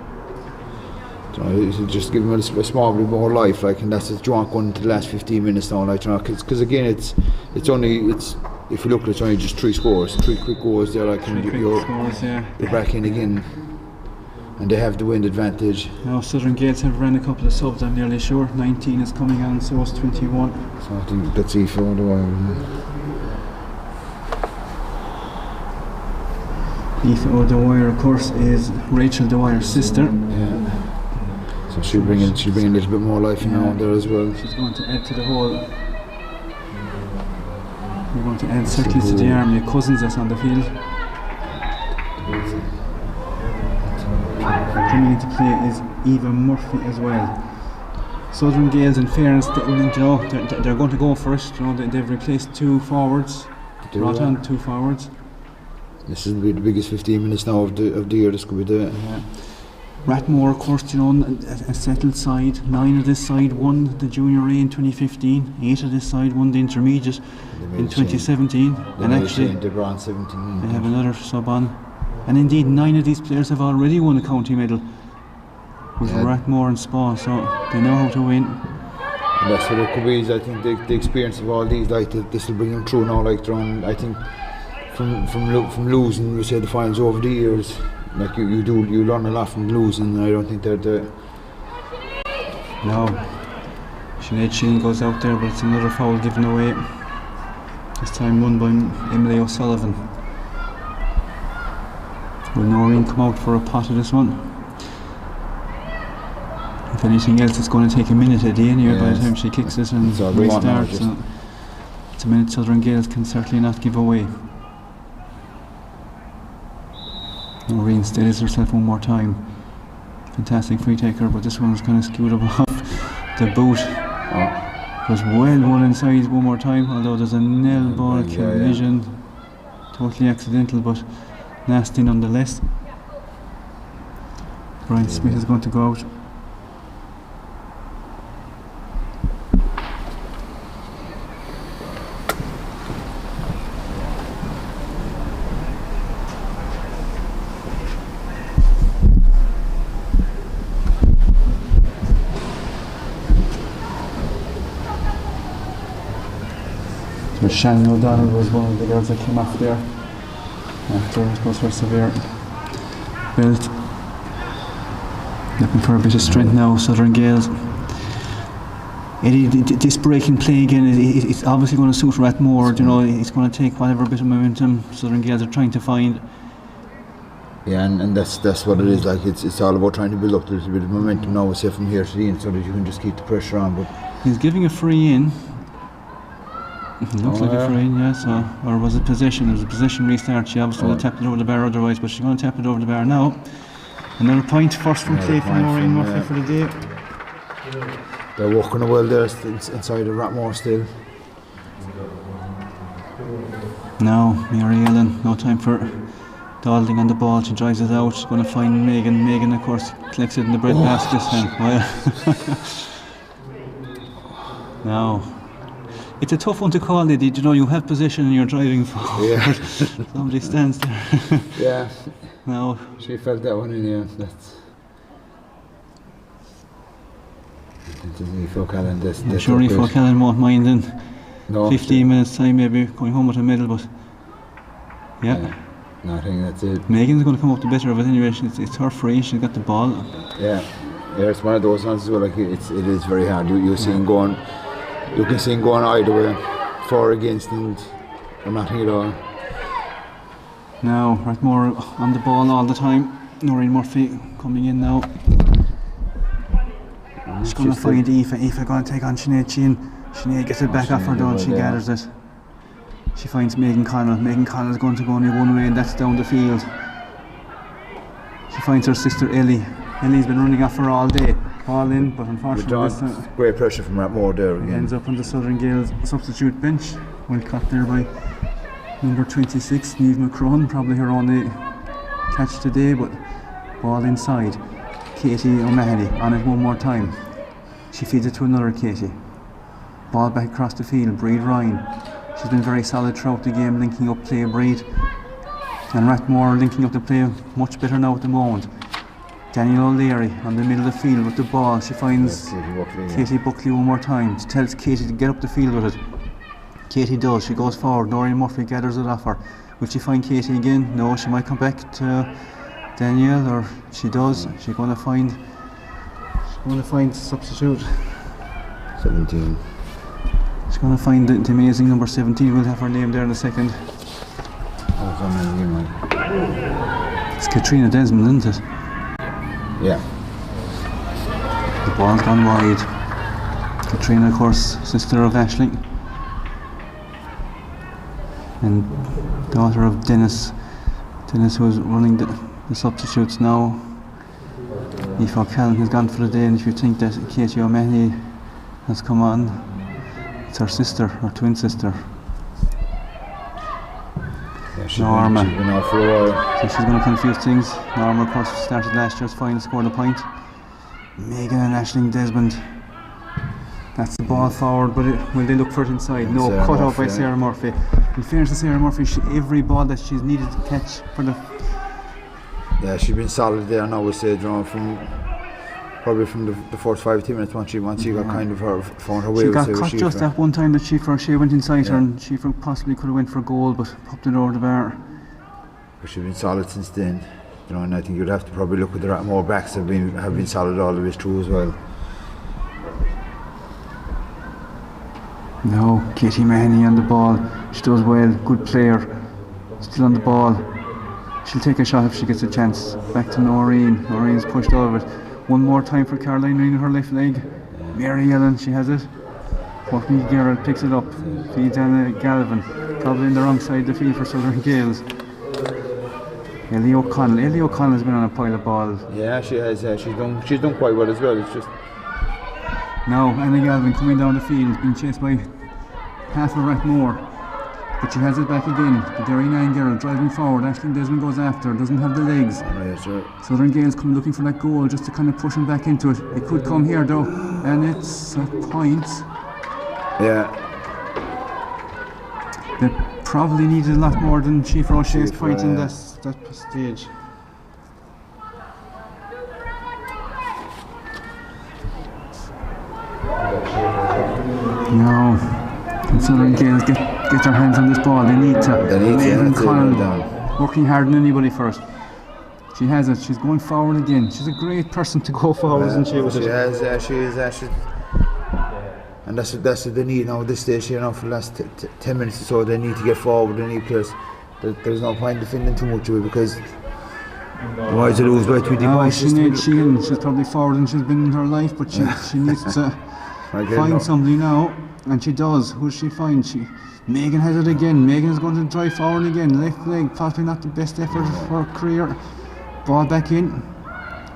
B: So just give them a small bit more life, like, and that's the drawn going into the last 15 minutes now, like, you know, because again it's if you look at it, it's only just 3 scores, 3 quick goals there, like, and you're back in again, and they have the wind advantage.
A: Now Southern Gaels have ran a couple of subs, I'm nearly sure. 19 is coming on, so it's 21.
B: So I think that's Aoife O'Dwyer.
A: Aoife O'Dwyer, of course, is Rachel Dwyer's sister.
B: Yeah. So she'll bring in a little bit more life in there as well.
A: She's going to add to the whole. We're going to add certainly to the army of cousins that's on the field. Coming into play is Eva Murphy as well. Southern Gaels, in fairness, they're going to go for it. You know, they've replaced 2 forwards, brought on 2 forwards.
B: This will be the biggest 15 minutes now of the year. This could be the.
A: Rathmore, of course, you know, a settled side. 9 of this side won the Junior A in 2015. 8 of this side won the Intermediate in 2017. And actually,
B: they brought 17.
A: They have another sub on. And indeed, 9 of these players have already won a county medal with Rathmore and Spa, so they know how to win.
B: And that's what it could be. Is I think the experience of all these, like, this will bring them through now. Like, I think. From losing, we say the finals over the years, like you learn a lot from losing. And I don't think they're the.
A: No, Sinead Sheen goes out there, but it's another foul given away. This time won by Emily O'Sullivan. Will Noreen come out for a pot of this one? If anything else, it's going to take a minute at the end here by the time she kicks it and restarts. So it's a minute Southern Gaels can certainly not give away. Noreen steadies herself one more time. Fantastic free taker, but this one's kind of skewed off the boot. It was well won inside one more time, although there's a nail ball collision. Totally accidental, but nasty nonetheless. Brian Smith is going to go out. Shannon O'Donnell was one of the girls that came off there after, I suppose, her severe belt. Looking for a bit of strength now, Southern Gaels. Eddie, this breaking play again, it's obviously going to suit Rathmore. You know, it's going to take whatever bit of momentum Southern Gaels are trying to find.
B: Yeah, and that's what it is. Like it's all about trying to build up a little bit of momentum now, say from here to the end, so that you can just keep the pressure on. But
A: he's giving a free in. It looks like a free in, yeah. So, or was it possession? It was a possession restart. She obviously would have tapped it over the bar otherwise, but she's going to tap it over the bar now. Another point first from play from Maureen Murphy for the day.
B: They're working well there inside of Rathmore still.
A: Now, Mary Ellen, no time for dawdling on the ball. She drives it out. She's going to find Megan. Megan, of course, collects it in the bread basket. Now, it's a tough one to call, Eddie. You know, you have possession and you're driving forward. Yeah. Somebody stands there.
B: Yeah.
A: No.
B: She felt that one in, yeah. That's.
A: I'm sure if O'Callaghan won't mind in 15 minutes time maybe going home with a medal, but yeah.
B: No, I think that's it.
A: Megan's going to come up the better of it anyway. It's her free, she's got the ball.
B: Yeah, it's one of those ones as well, like it is very hard. You see him going, you can see him going either way, for or against, and nothing at all.
A: Now, Rathmore on the ball all the time. Noreen Murphy coming in now. She's going to find Aoife. Aoife going to take on Sinead Sheehan. Sinead gets it back off her down. She gathers it. She finds Megan Connell. Megan Connell is going to go only one way, and that's down the field. She finds her sister Ellie. Ellie's been running off her all day. Ball in, but unfortunately,
B: great pressure from Rathmore there again.
A: Ends up on the Southern Gaels substitute bench. Well caught there by number 26, Niamh McCrone. Probably her only catch today, but ball inside. Katie O'Mahony on it one more time. She feeds it to another Katie. Ball back across the field. Breed Ryan. She's been very solid throughout the game, linking up play. Breed and Rathmore linking up the play much better now at the moment. Daniel O'Leary on the middle of the field with the ball. She finds Katie Buckley one more time. She tells Katie to get up the field with it. Katie does. She goes forward. Noreen Murphy gathers it off her. Will she find Katie again? No, she might come back to Danielle, or she does. She's going to find substitute
B: 17.
A: She's going to find the amazing number 17. We'll have her name there in a second. It's Katrina Desmond, isn't it?
B: Yeah.
A: The ball's gone wide. Katrina, of course, sister of Ashley and daughter of Dennis. Dennis, who's running the substitutes now. Aoife O'Callaghan has gone for the day, and if you think that Katie O'Mahony has come on, it's her sister, her twin sister.
B: Yeah,
A: Norma.
B: She's been out for a while.
A: So she's going to confuse things. Norma, of course, started last year's final, scored a point. Megan and Aisling Desmond. That's the ball forward, but will they look for it inside? No,
B: Sarah
A: cut out
B: Murphy,
A: by Sarah Murphy. In fairness to Sarah Murphy, every ball that she's needed to catch for the.
B: Yeah, she's been solid there now, we say, probably from the first 5-10 minutes once she got kind of found her way.
A: She got caught just that one time that she went inside her, and she possibly could have went for a goal, but popped it over the bar.
B: But she's been solid since then, and I think you'd have to probably look at the Rathmore backs have been solid all the way through as well.
A: No, Katie Mahoney on the ball. She does well, good player. Still on the ball. She'll take a shot if she gets a chance. Back to Noreen. Noreen's pushed over it. One more time for Caroline Reen, her left leg. Mary Ellen, she has it. Courtney Garrett picks it up. Feeds Anna Galvin. Probably in the wrong side of the field for Southern Gaels. Ellie O'Connell. Ellie O'Connell has been on a pile of balls.
B: Yeah, she has. She's done quite well as well. It's just.
A: Now, Anna Galvin coming down the field, being chased by half of Rathmore. But she has it back again. The Derrynine girl driving forward. Aisling Desmond goes after, doesn't have the legs. Southern Gaels come looking for that goal just to kind of push him back into it. It could come here though, and it's a point.
B: Yeah.
A: They probably needed a lot more than Chief Roche's point in that stage. Now, can Southern Gaels get get their hands on this ball. They need to.
B: They need to,
A: Megan
B: that's it,
A: Connell
B: down.
A: working harder than anybody first. She has it. She's going forward again. She's a great person to go forward, isn't she? With
B: She
A: it.
B: has, she is actually. And that's what they need now at this stage, you know, for the last 10 minutes or so. They need to get forward, they need players. There's no point defending too much of it because otherwise they lose by 20
A: No,
B: points.
A: she's probably forward than she's been in her life, but she needs to find somebody now, and she does. Who does she find? Megan has it again. Megan is going to drive forward again. Left leg, possibly not the best effort of her career. Ball back in.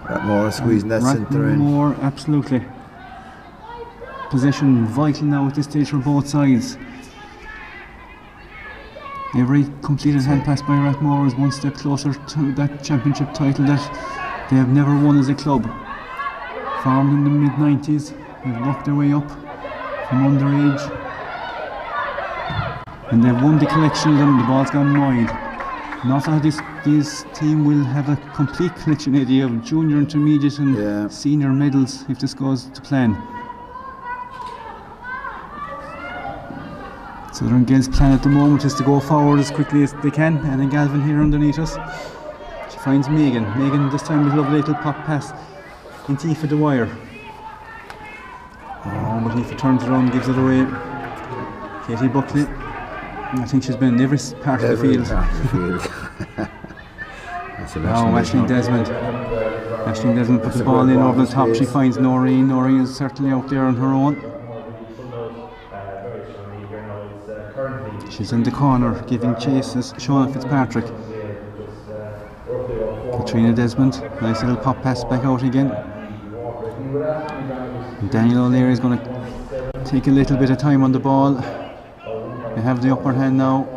B: Rathmore squeezing that centre in.
A: Rathmore, absolutely. Possession vital now at this stage for both sides. Every completed hand pass by Rathmore is one step closer to that championship title that they have never won as a club. Formed in the mid-90s, they've worked their way up from underage, and they've won the collection of them. The ball's gone wide. Not that this team will have a complete collection idea of junior, intermediate and senior medals if this goes to plan. Southern Gaels' plan at the moment is to go forward as quickly as they can, and then Galvin here underneath us. She finds Megan. Megan this time with a lovely little pop pass into Aoife Dwyer. Oh, but Aoife turns around, gives it away. Katie Buckley. I think she's been in every part of the field. Now Aisling Desmond. Aisling Desmond puts the ball in over the top. She finds Noreen. Noreen is certainly out there on her own. She's in the corner giving chase as Sean Fitzpatrick. Katrina Desmond, nice little pop pass back out again. And Daniel O'Leary is going to take a little bit of time on the ball. They have the upper hand now.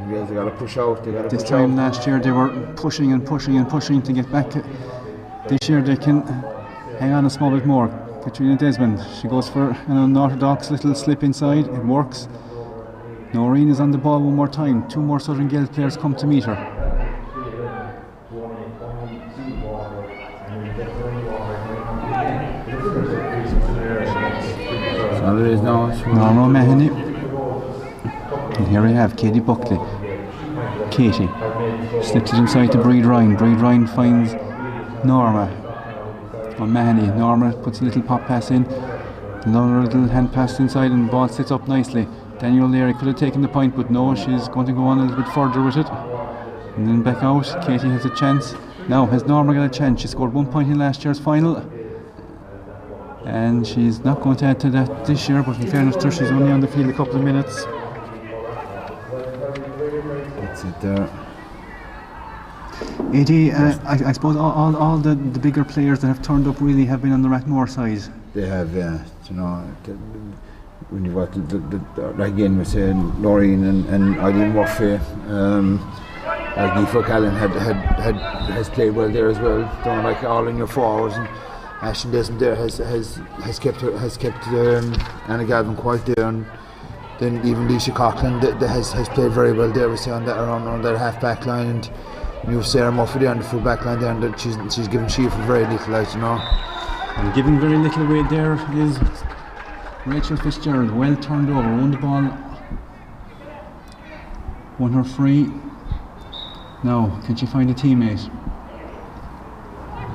B: They got to push out.
A: This time last year they were pushing and pushing and pushing to get back. This year they can hang on a small bit more. Katrina Desmond, she goes for an unorthodox little slip inside. It works. Noreen is on the ball one more time. Two more Southern Gaels players come to meet her.
B: So there is now.
A: Norma O'Mahony. And here we have Katie Buckley. Katie slips it inside to Breed Ryan. Breed Ryan finds Norma O'Mahony. Norma puts a little pop pass in. Another little hand pass inside and the ball sits up nicely. Daniel O'Leary could have taken the point, but no, she's going to go on a little bit further with it. And then back out. Katie has a chance. Now, has Norma got a chance? She scored 1 point in last year's final. And she's not going to add to that this year, but in fairness to her, she's only on the field a couple of minutes.
B: That's it there.
A: Eddie, I suppose all the bigger players that have turned up really have been on the Rathmore side.
B: They have, you know, when you got like again we're saying Noreen and Eileen Murphy, Aoife Callan has played well there as well. Don't like all in your forwards, and Aisling Desmond there has kept Anna Galvin quite there, and then even Leisha Coughlin that has played very well there. We see on that around their half back line, and you have Sarah Murphy there on the full back line there, and she's given Sheaf very little, like, you know.
A: And giving very little away there is Rachel Fitzgerald. Well turned over, won the ball, won her free. Now, can she find a teammate?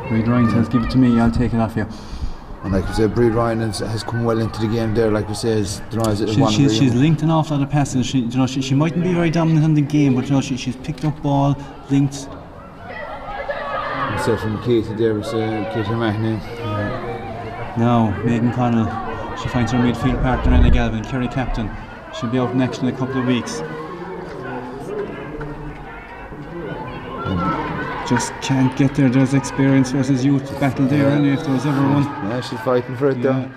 A: Breed Ryan says, give it to me, I'll take it off you.
B: And like we said, Breed Ryan has come well into the game there. Like we say, she's
A: linked an awful lot of passes. She mightn't be very dominant in the game, but she's picked up ball, linked.
B: We said from Katie there, we say Katie O'Mahony.
A: Now, Megan Connell, she finds her midfield partner Anna Galvin, Kerry captain. She'll be out in action in a couple of weeks. Just can't get there. There's experience versus youth battle there, and if there was ever one.
B: Yeah, she's fighting for it though.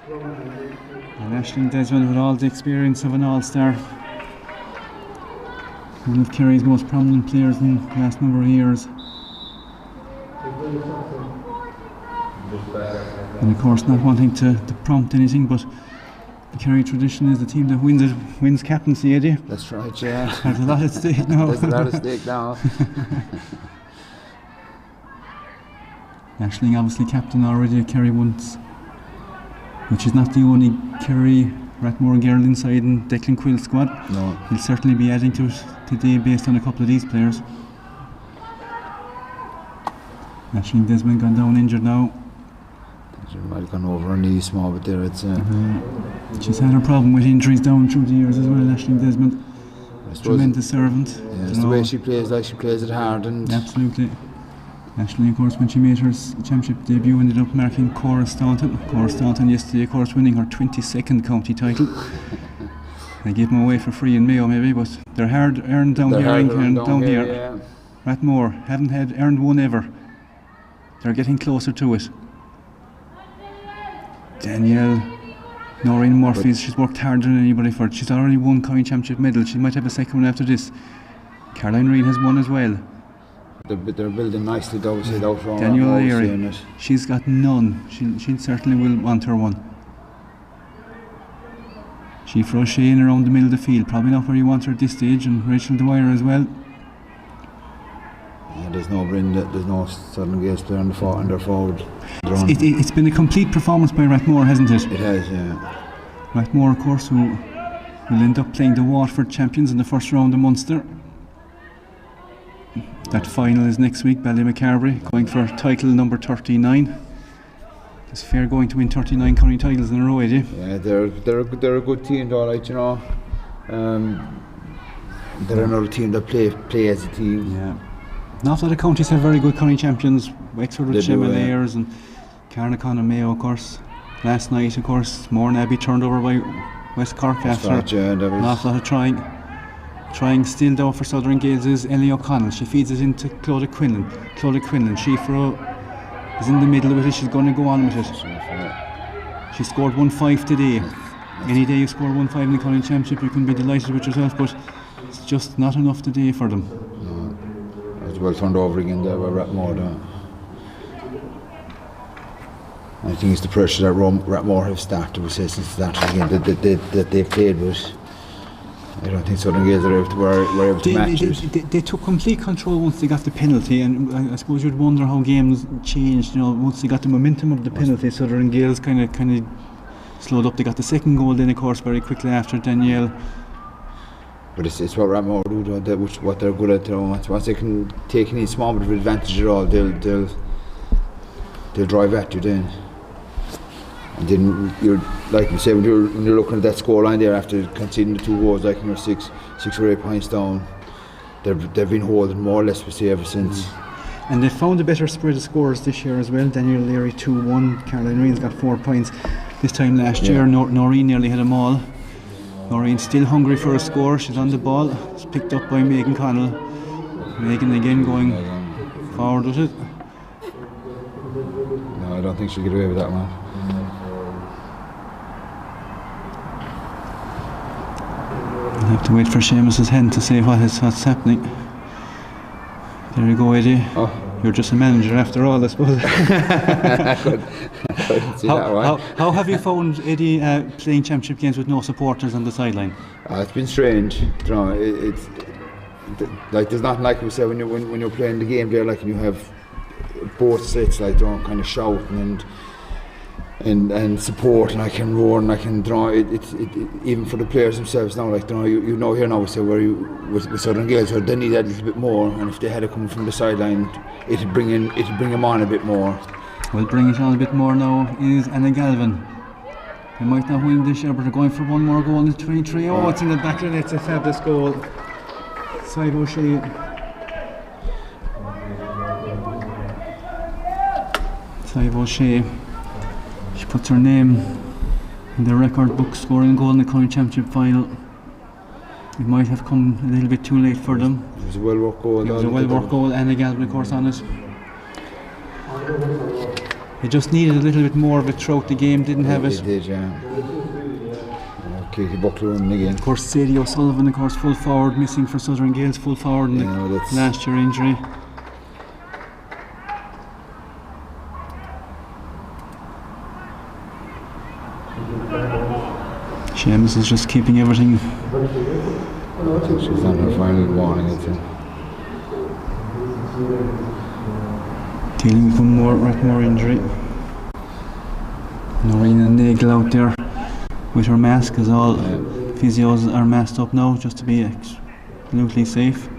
A: And Aisling Desmond with all the experience of an all-star. One of Kerry's most prominent players in the last number of years. And of course not wanting to prompt anything, but the Kerry tradition is the team that wins captaincy, Eddie.
B: That's right, yeah.
A: There's a lot at stake now.
B: There's a lot at stake now.
A: Aisling obviously captain already at Kerry once, which is not the only Kerry Rathmore girl inside in Declan Quill's squad.
B: No.
A: He'll certainly be adding to it today based on a couple of these players. Actually, Desmond gone down injured now.
B: She might have gone over her knee small bit there, I'd say.
A: She's had a problem with injuries down through the years as well, Ashley Desmond. Tremendous servant.
B: Yeah, it's the way she plays, like she plays it hard and...
A: Absolutely. Ashley, of course, when she made her championship debut, ended up marking Cora Staunton. Cora Staunton yesterday, of course, winning her 22nd county title. They gave them away for free in Mayo, maybe, but they're hard earned down here.
B: Yeah.
A: Rathmore haven't had earned one ever. They're getting closer to it. Danielle, Noreen Murphy, she's worked harder than anybody for it. She's already won county championship medal. She might have a second one after this. Caroline Reid has one as well.
B: They're building nicely, obviously, out from
A: Daniel O'Leary, she's got none. She certainly will want her one. Chief Roche in around the middle of the field, probably not where you want her at this stage, and Rachel Dwyer as well.
B: There's no Brenda, there's no Southern Gaels player on their forward.
A: It's been a complete performance by Rathmore, hasn't it?
B: It has, yeah.
A: Rathmore, of course, who will end up playing the Waterford champions in the first round of Munster. That final is next week, Ballymacarbery, going for title number 39. It's fair going to win 39 county titles in a row, Eddie.
B: Yeah, they're a good team, though, like, you know. They're another team that play as a team.
A: Yeah. An awful lot of counties have very good county champions. Wexford with Gemma Layers and Carnacon and Mayo, of course. Last night, of course, Mourne Abbey turned over by West Cork after an awful lot of trying. Trying still though for Southern Gaels is Ellie O'Connell. She feeds it into Clodagh Quinlan. Clodagh Quinlan, Shifro is in the middle with it. She's going to go on with it. She scored 1-5 today. Any day you score 1-5 in the county championship, you can be delighted with yourself, but it's just not enough today for them.
B: No. It was well turned over again there by Rathmore. I think it's the pressure that Rathmore have started with since the start of the game that they've played with. I don't think Southern Gaels were able to match it.
A: They took complete control once they got the penalty, and I suppose you'd wonder how games changed. You know, once they got the momentum of the penalty, Southern Gaels kind of slowed up. They got the second goal then, of course, very quickly after Danielle.
B: But it's what Rathmore do, what they're good at. You know, once they can take any small bit of advantage at all, they'll drive at you then. And then you're, like you say, when you're looking at that scoreline there after conceding the 2 goals, like you're 6 or 8 points down, they've been holding more or less, we say, ever since.
A: And they found a better spread of scores this year as well. Daniel Leary 2-1, Caroline Reid's got 4 points. This time last year, Noreen nearly had them all. Noreen's still hungry for a score. She's on the ball. It's picked up by Megan Connell. Megan again going forward with it.
B: No, I don't think she'll get away with that one.
A: I'll have to wait for Seamus's hand to say what's happening. There you go, Eddie. Oh. You're just a manager after all, I suppose.
B: I couldn't see that one.
A: How have you found, Eddie, playing championship games with no supporters on the sideline?
B: It's been strange. You know, it's like there's nothing like we say when you're playing the game there, like, and you have both sets, like, they're kind of shouting and support, and I can roar and I can draw it even for the players themselves now, like, you know here now we say where with Southern Gaels where they need that a little bit more, and if they had it coming from the sideline it'd bring them on a bit more.
A: Well, bring it on a bit more now is Anna Galvin. They might not win this year, but they're going for one more goal in the 23. Oh, it's in the back of the net. It's a fabulous goal. Sive O'Shea. Sive O'Shea. She puts her name in the record book, scoring a goal in the county championship final. It might have come a little bit too late for them.
B: It was a well-worked goal.
A: It was a well-worked goal, and a Galvin, of course, on it. They just needed a little bit more of it throughout the game, didn't have it.
B: They did, yeah. Katie Buckler running again.
A: Of course, Sadie O'Sullivan, of course, full forward, missing for Southern Gaels, full forward in the last year injury. Seamus is just keeping everything.
B: She's on her final warning, I think.
A: Dealing with one more Rathmore injury. Noreen and Nagel out there. with her mask, as all physios are masked up now just to be absolutely safe.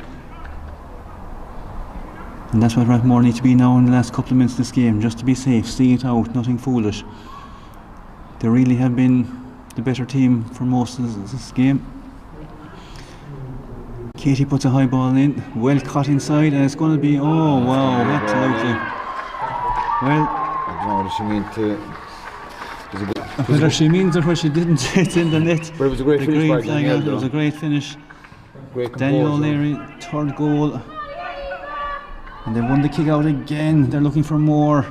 A: And that's what Rathmore need to be now in the last couple of minutes of this game, just to be safe, see it out, nothing foolish. They really have been the better team for most of this game. Katie puts a high ball in, well caught inside, and it's going to be, oh wow, absolutely. Well,
B: I don't know what she meant to.
A: whether she means it or she didn't, it's in the net.
B: But it was a great finish by Danielle.
A: It was a great finish.
B: Great
A: Daniel
B: composure.
A: O'Leary, third goal. And they won the kick out again. They're looking for more.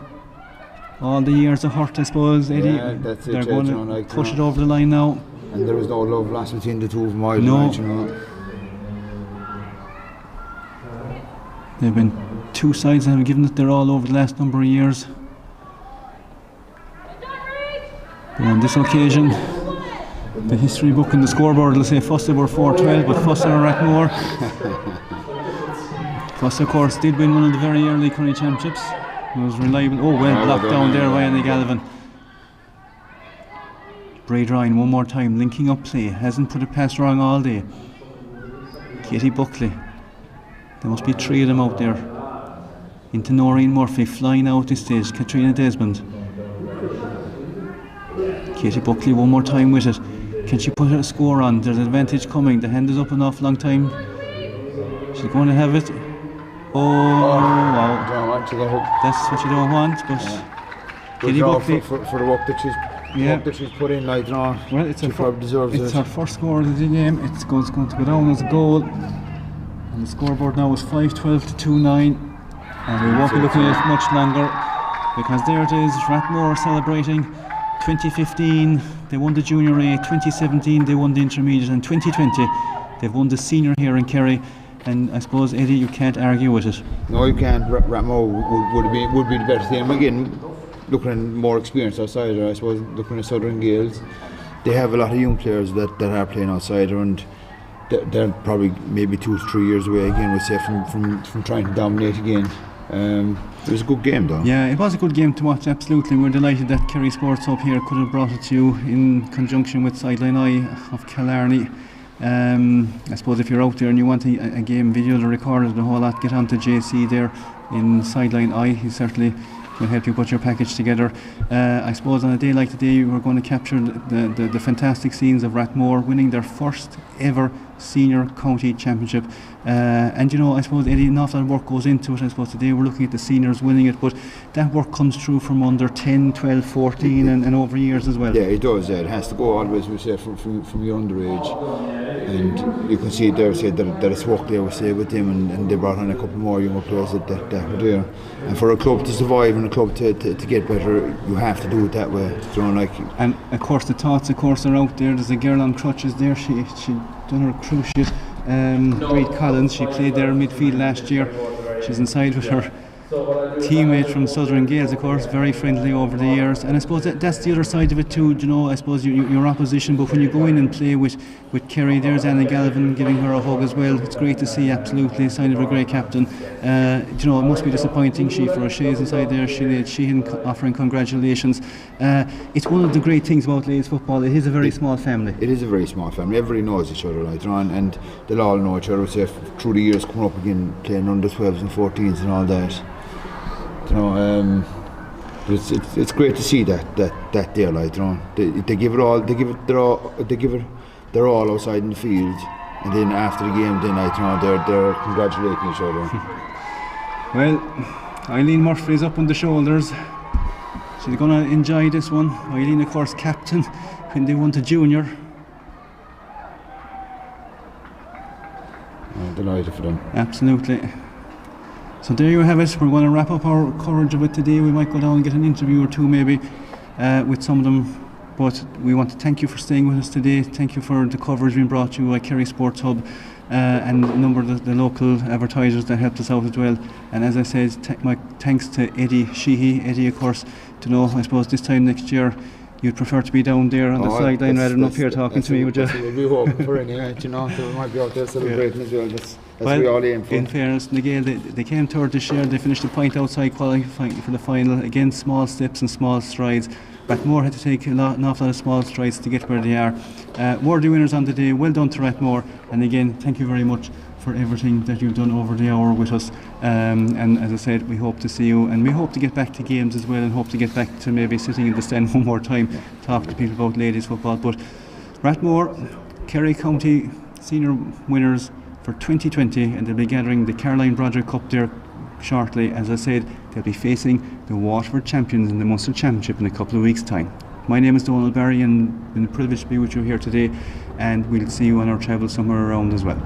A: All the years of hurt, I suppose, Eddie.
B: Yeah, that's it,
A: They're
B: yeah,
A: going
B: you
A: to
B: know, like,
A: push
B: you
A: it
B: know.
A: over the line now.
B: And there was no love lost between the two of them either,
A: No.
B: right, you know.
A: They've been two sides that have given it their all over the last number of years. But on this occasion, the history book and the scoreboard will say Fossa were 4-12, but Fossa or Rathmore. Fossa, of course, did win one of the very early Kerry championships. It was reliable. Oh, well blocked down there by Annie Galvin. Braid Ryan, one more time, linking up play. Hasn't put it past wrong all day. Katie Buckley. There must be three of them out there. Into Noreen Murphy, flying out this stage. Katrina Desmond. Katie Buckley one more time with it. Can she put a score on? There's an advantage coming. The hand is up an awful long time. She's going to have it. Oh, wow.
B: Don't want to get her.
A: That's what you don't want, but Katie
B: But
A: Buckley.
B: for the work that she's put in, like, you know,
A: Well, it's
B: she probably deserves
A: it's
B: it.
A: her first score of the game. It's going to go down as a goal. And the scoreboard now is 5-12 to 2-9. And we won't be looking at it much longer, because there it is, Rathmore celebrating 2015 they won the junior A, 2017 they won the intermediate, and 2020 they've won the senior here in Kerry. And I suppose, Eddie, you can't argue with it.
B: No, you can't. Rathmore would be the better team. Again, looking at more experience outside her, I suppose, looking at Southern Gaels, they have a lot of young players that are playing outside her, and they're probably maybe 2 to 3 years away again, we say, from trying to dominate again. It was a good game though.
A: Yeah, it was a good game to watch, absolutely. We're delighted that Kerry Sports Hub here could have brought it to you in conjunction with Sideline Eye of Killarney. I suppose if you're out there and you want a game video to record it, the whole lot, get on to JC there in Sideline Eye. He certainly will help you put your package together. I suppose on a day like today we're going to capture the fantastic scenes of Rathmore winning their first ever senior county championship. And you know, I suppose, Eddie, an awful lot of work goes into it. I suppose today we're looking at the seniors winning it, but that work comes through from under 10, 12, 14 and over years as well.
B: Yeah, it does. It has to go always, we say, from your underage. And you can see there, say that it's work there, we say, with them, and they brought on a couple more younger players that were there. And for a club to survive and a club to get better, you have to do it that way. So, like,
A: and of course the thoughts, of course, are out there. There's a girl on crutches there. She done her cruciate. Great Collins. She played there in midfield last year. She's inside with her teammate from Southern Gaels, of course, very friendly over the years. And I suppose that's the other side of it too, you know. I suppose your opposition, but when you go in and play with Kerry, there's Anna Galvin giving her a hug as well. It's great to see, absolutely, a sign of a great captain. You know, it must be disappointing for O'Shea's inside there. Sheehan offering congratulations. It's one of the great things about ladies football. It is a very small family.
B: it is a very small family. Everybody knows each other, like, and they'll all know each other, say, through the years coming up again, playing under 12s and 14s and all that. You know, but it's great to see that there, like, you know, they give it all, they give it their all outside in the field, and then after the game, then, like, you know, they're congratulating each other.
A: Well, Eileen Murphy's up on the shoulders. She's going to enjoy this one. Eileen, of course, captain when they won to junior.
B: Delighted for them.
A: Absolutely. So there you have it. We're going to wrap up our coverage of it today. We might go down and get an interview or two maybe with some of them. But we want to thank you for staying with us today. Thank you for the coverage being brought to you by Kerry Sports Hub and a number of the local advertisers that helped us out as well. And as I said, my thanks to Eddie Sheehy. Eddie, of course, to know, I suppose this time next year you'd prefer to be down there on the sideline rather than up here talking to me, would you?
B: That's what we'll be hoping for anyway, you know, so we might be out there celebrating as well. That's
A: well,
B: what we all aim for.
A: In fairness, the Gael, they came third this year. They finished a point outside qualifying for the final. Again, small steps and small strides. Rathmore had to take an awful lot of small strides to get where they are. Worthy winners on the day. Well done to Rathmore, and again, thank you very much for everything that you've done over the hour with us. And as I said, we hope to see you, and we hope to get back to games as well, and hope to get back to maybe sitting in the stand one more time, talk to people about ladies football. But Rathmore, Kerry County senior winners for 2020, and they'll be gathering the Caroline Broderick Cup there shortly. As I said, they'll be facing the Waterford champions in the Munster Championship in a couple of weeks' time. My name is Donald Barry, and it's been a privilege to be with you here today, and we'll see you on our travels somewhere around as well.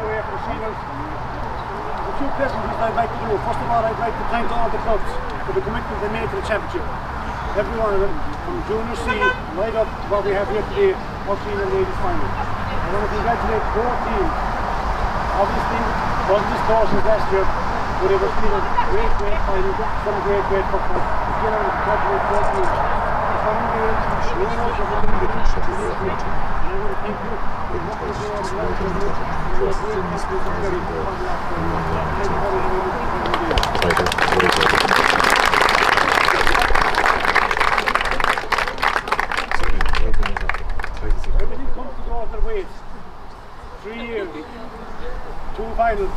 C: away for the seniors. The two pleasantries I'd like to do. First of all, I'd like to thank all the clubs for the commitment they made to the championship. Every one of them, from Junior C right up to what we have here today, our senior ladies final. I want to congratulate both teams. Obviously, it wasn't as close as last year, but it was still a great final, some great football. Again, I want to congratulate both teams. The final game, we know what we're going to do. And I want to thank you. Everything comes to go other ways. 3 years, 2 finals.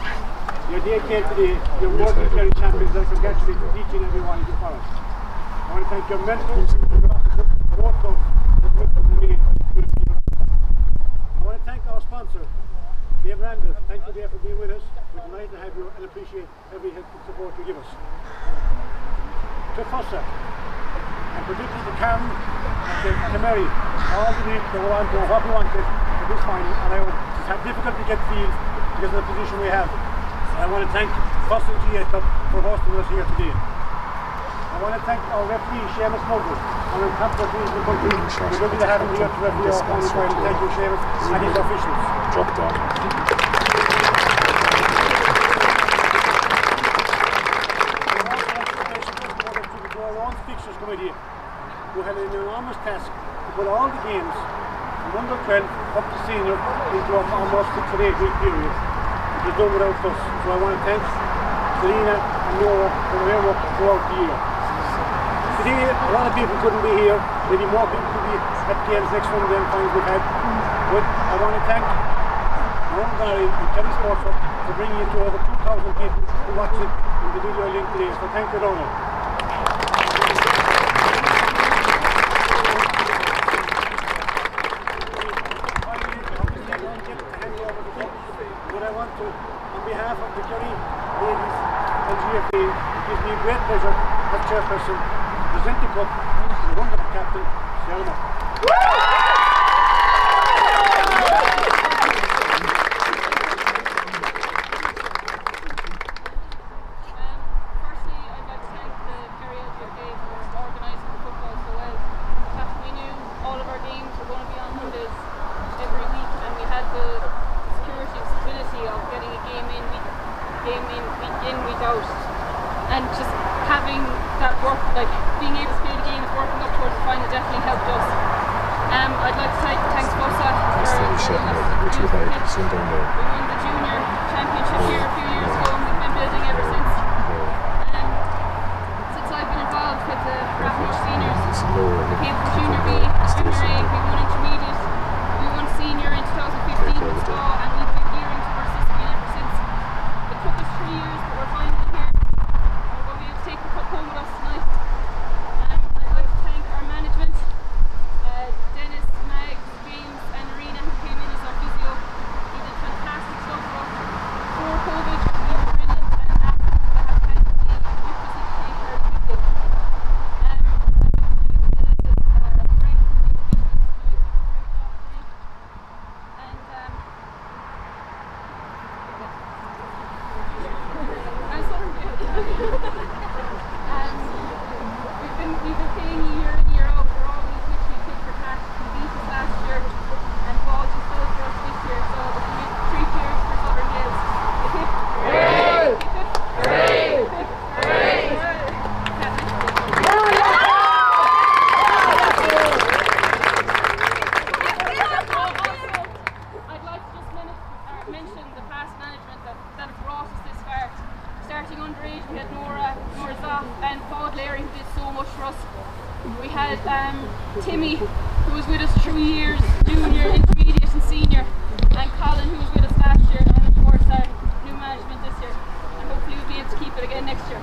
C: You're dedicated today. You're more than Kerry champions. I congratulate each and every one of you for us. I want to thank your mentors, both clubs, I want to thank our sponsor, Dave Randles. Thank you there for being with us. We're delighted to have you and appreciate every help and support you give us. To Fossa, and particularly to Karen and to Mary, all the week they were on to what we wanted for this final, and I would have difficult to get fields because of the position we have. I want to thank Fossa GA Club for hosting us here today. I want to thank our referee, Seamus Mugger, and our top referees in the country. We're going to have him here to referee our final final. Thank you, Seamus, and his officials.
D: Drop down.
C: Our own fixtures committee, who had an enormous task to put all the games from under 12 up to senior into a almost 6 or 8 week period. It was done without us. So I want to thank Selena and Nora for their work throughout the year. Today, a lot of people couldn't be here. Maybe more people could be at games next one than finals we've had. But I want to thank Ron Barry and Kerry Sports for bringing it to over 2,000 people who watch it in the video link today. So thank you, Donald. But I want to, on behalf of the Kerry ladies and GFA, it gives me a great pleasure as chairperson to present the cup to the wonderful captain, Selma.
E: And just having that work, like being able to play the games, working up towards the final definitely helped us. I'd like to thank Fossa for we won the junior championship here a few years ago and we've been building ever since. Since I've been involved with the Rathmore seniors, we came from junior B, junior A, we won intermediate, we won senior in 2015 in Spa, and we've been gearing towards this win ever since. It took us 3 years, but we're finally here. Take the cup home with us tonight. I'd like to thank our management, Dennis, Mag, James and Arena, who came in as our physio. He did fantastic stuff for us. Before COVID, we were brilliant and I have thanked the representation very quickly. We've been playing year in, year out. We're always literally tit for tat. We beat us last year and Paul just stood for us this year. So we can make 3 cheers for Southern Gaels. Hooray! Hooray! Hooray! I'd like to just mention the past management that have brought us this far. Starting underage, we had Nora Zoff and Paul Larry, who did so much for us. We had Timmy, who was with us 3 years, junior, intermediate and senior, and Colin, who was with us last year, and of course our new management this year. And hopefully we'll be able to keep it again next year.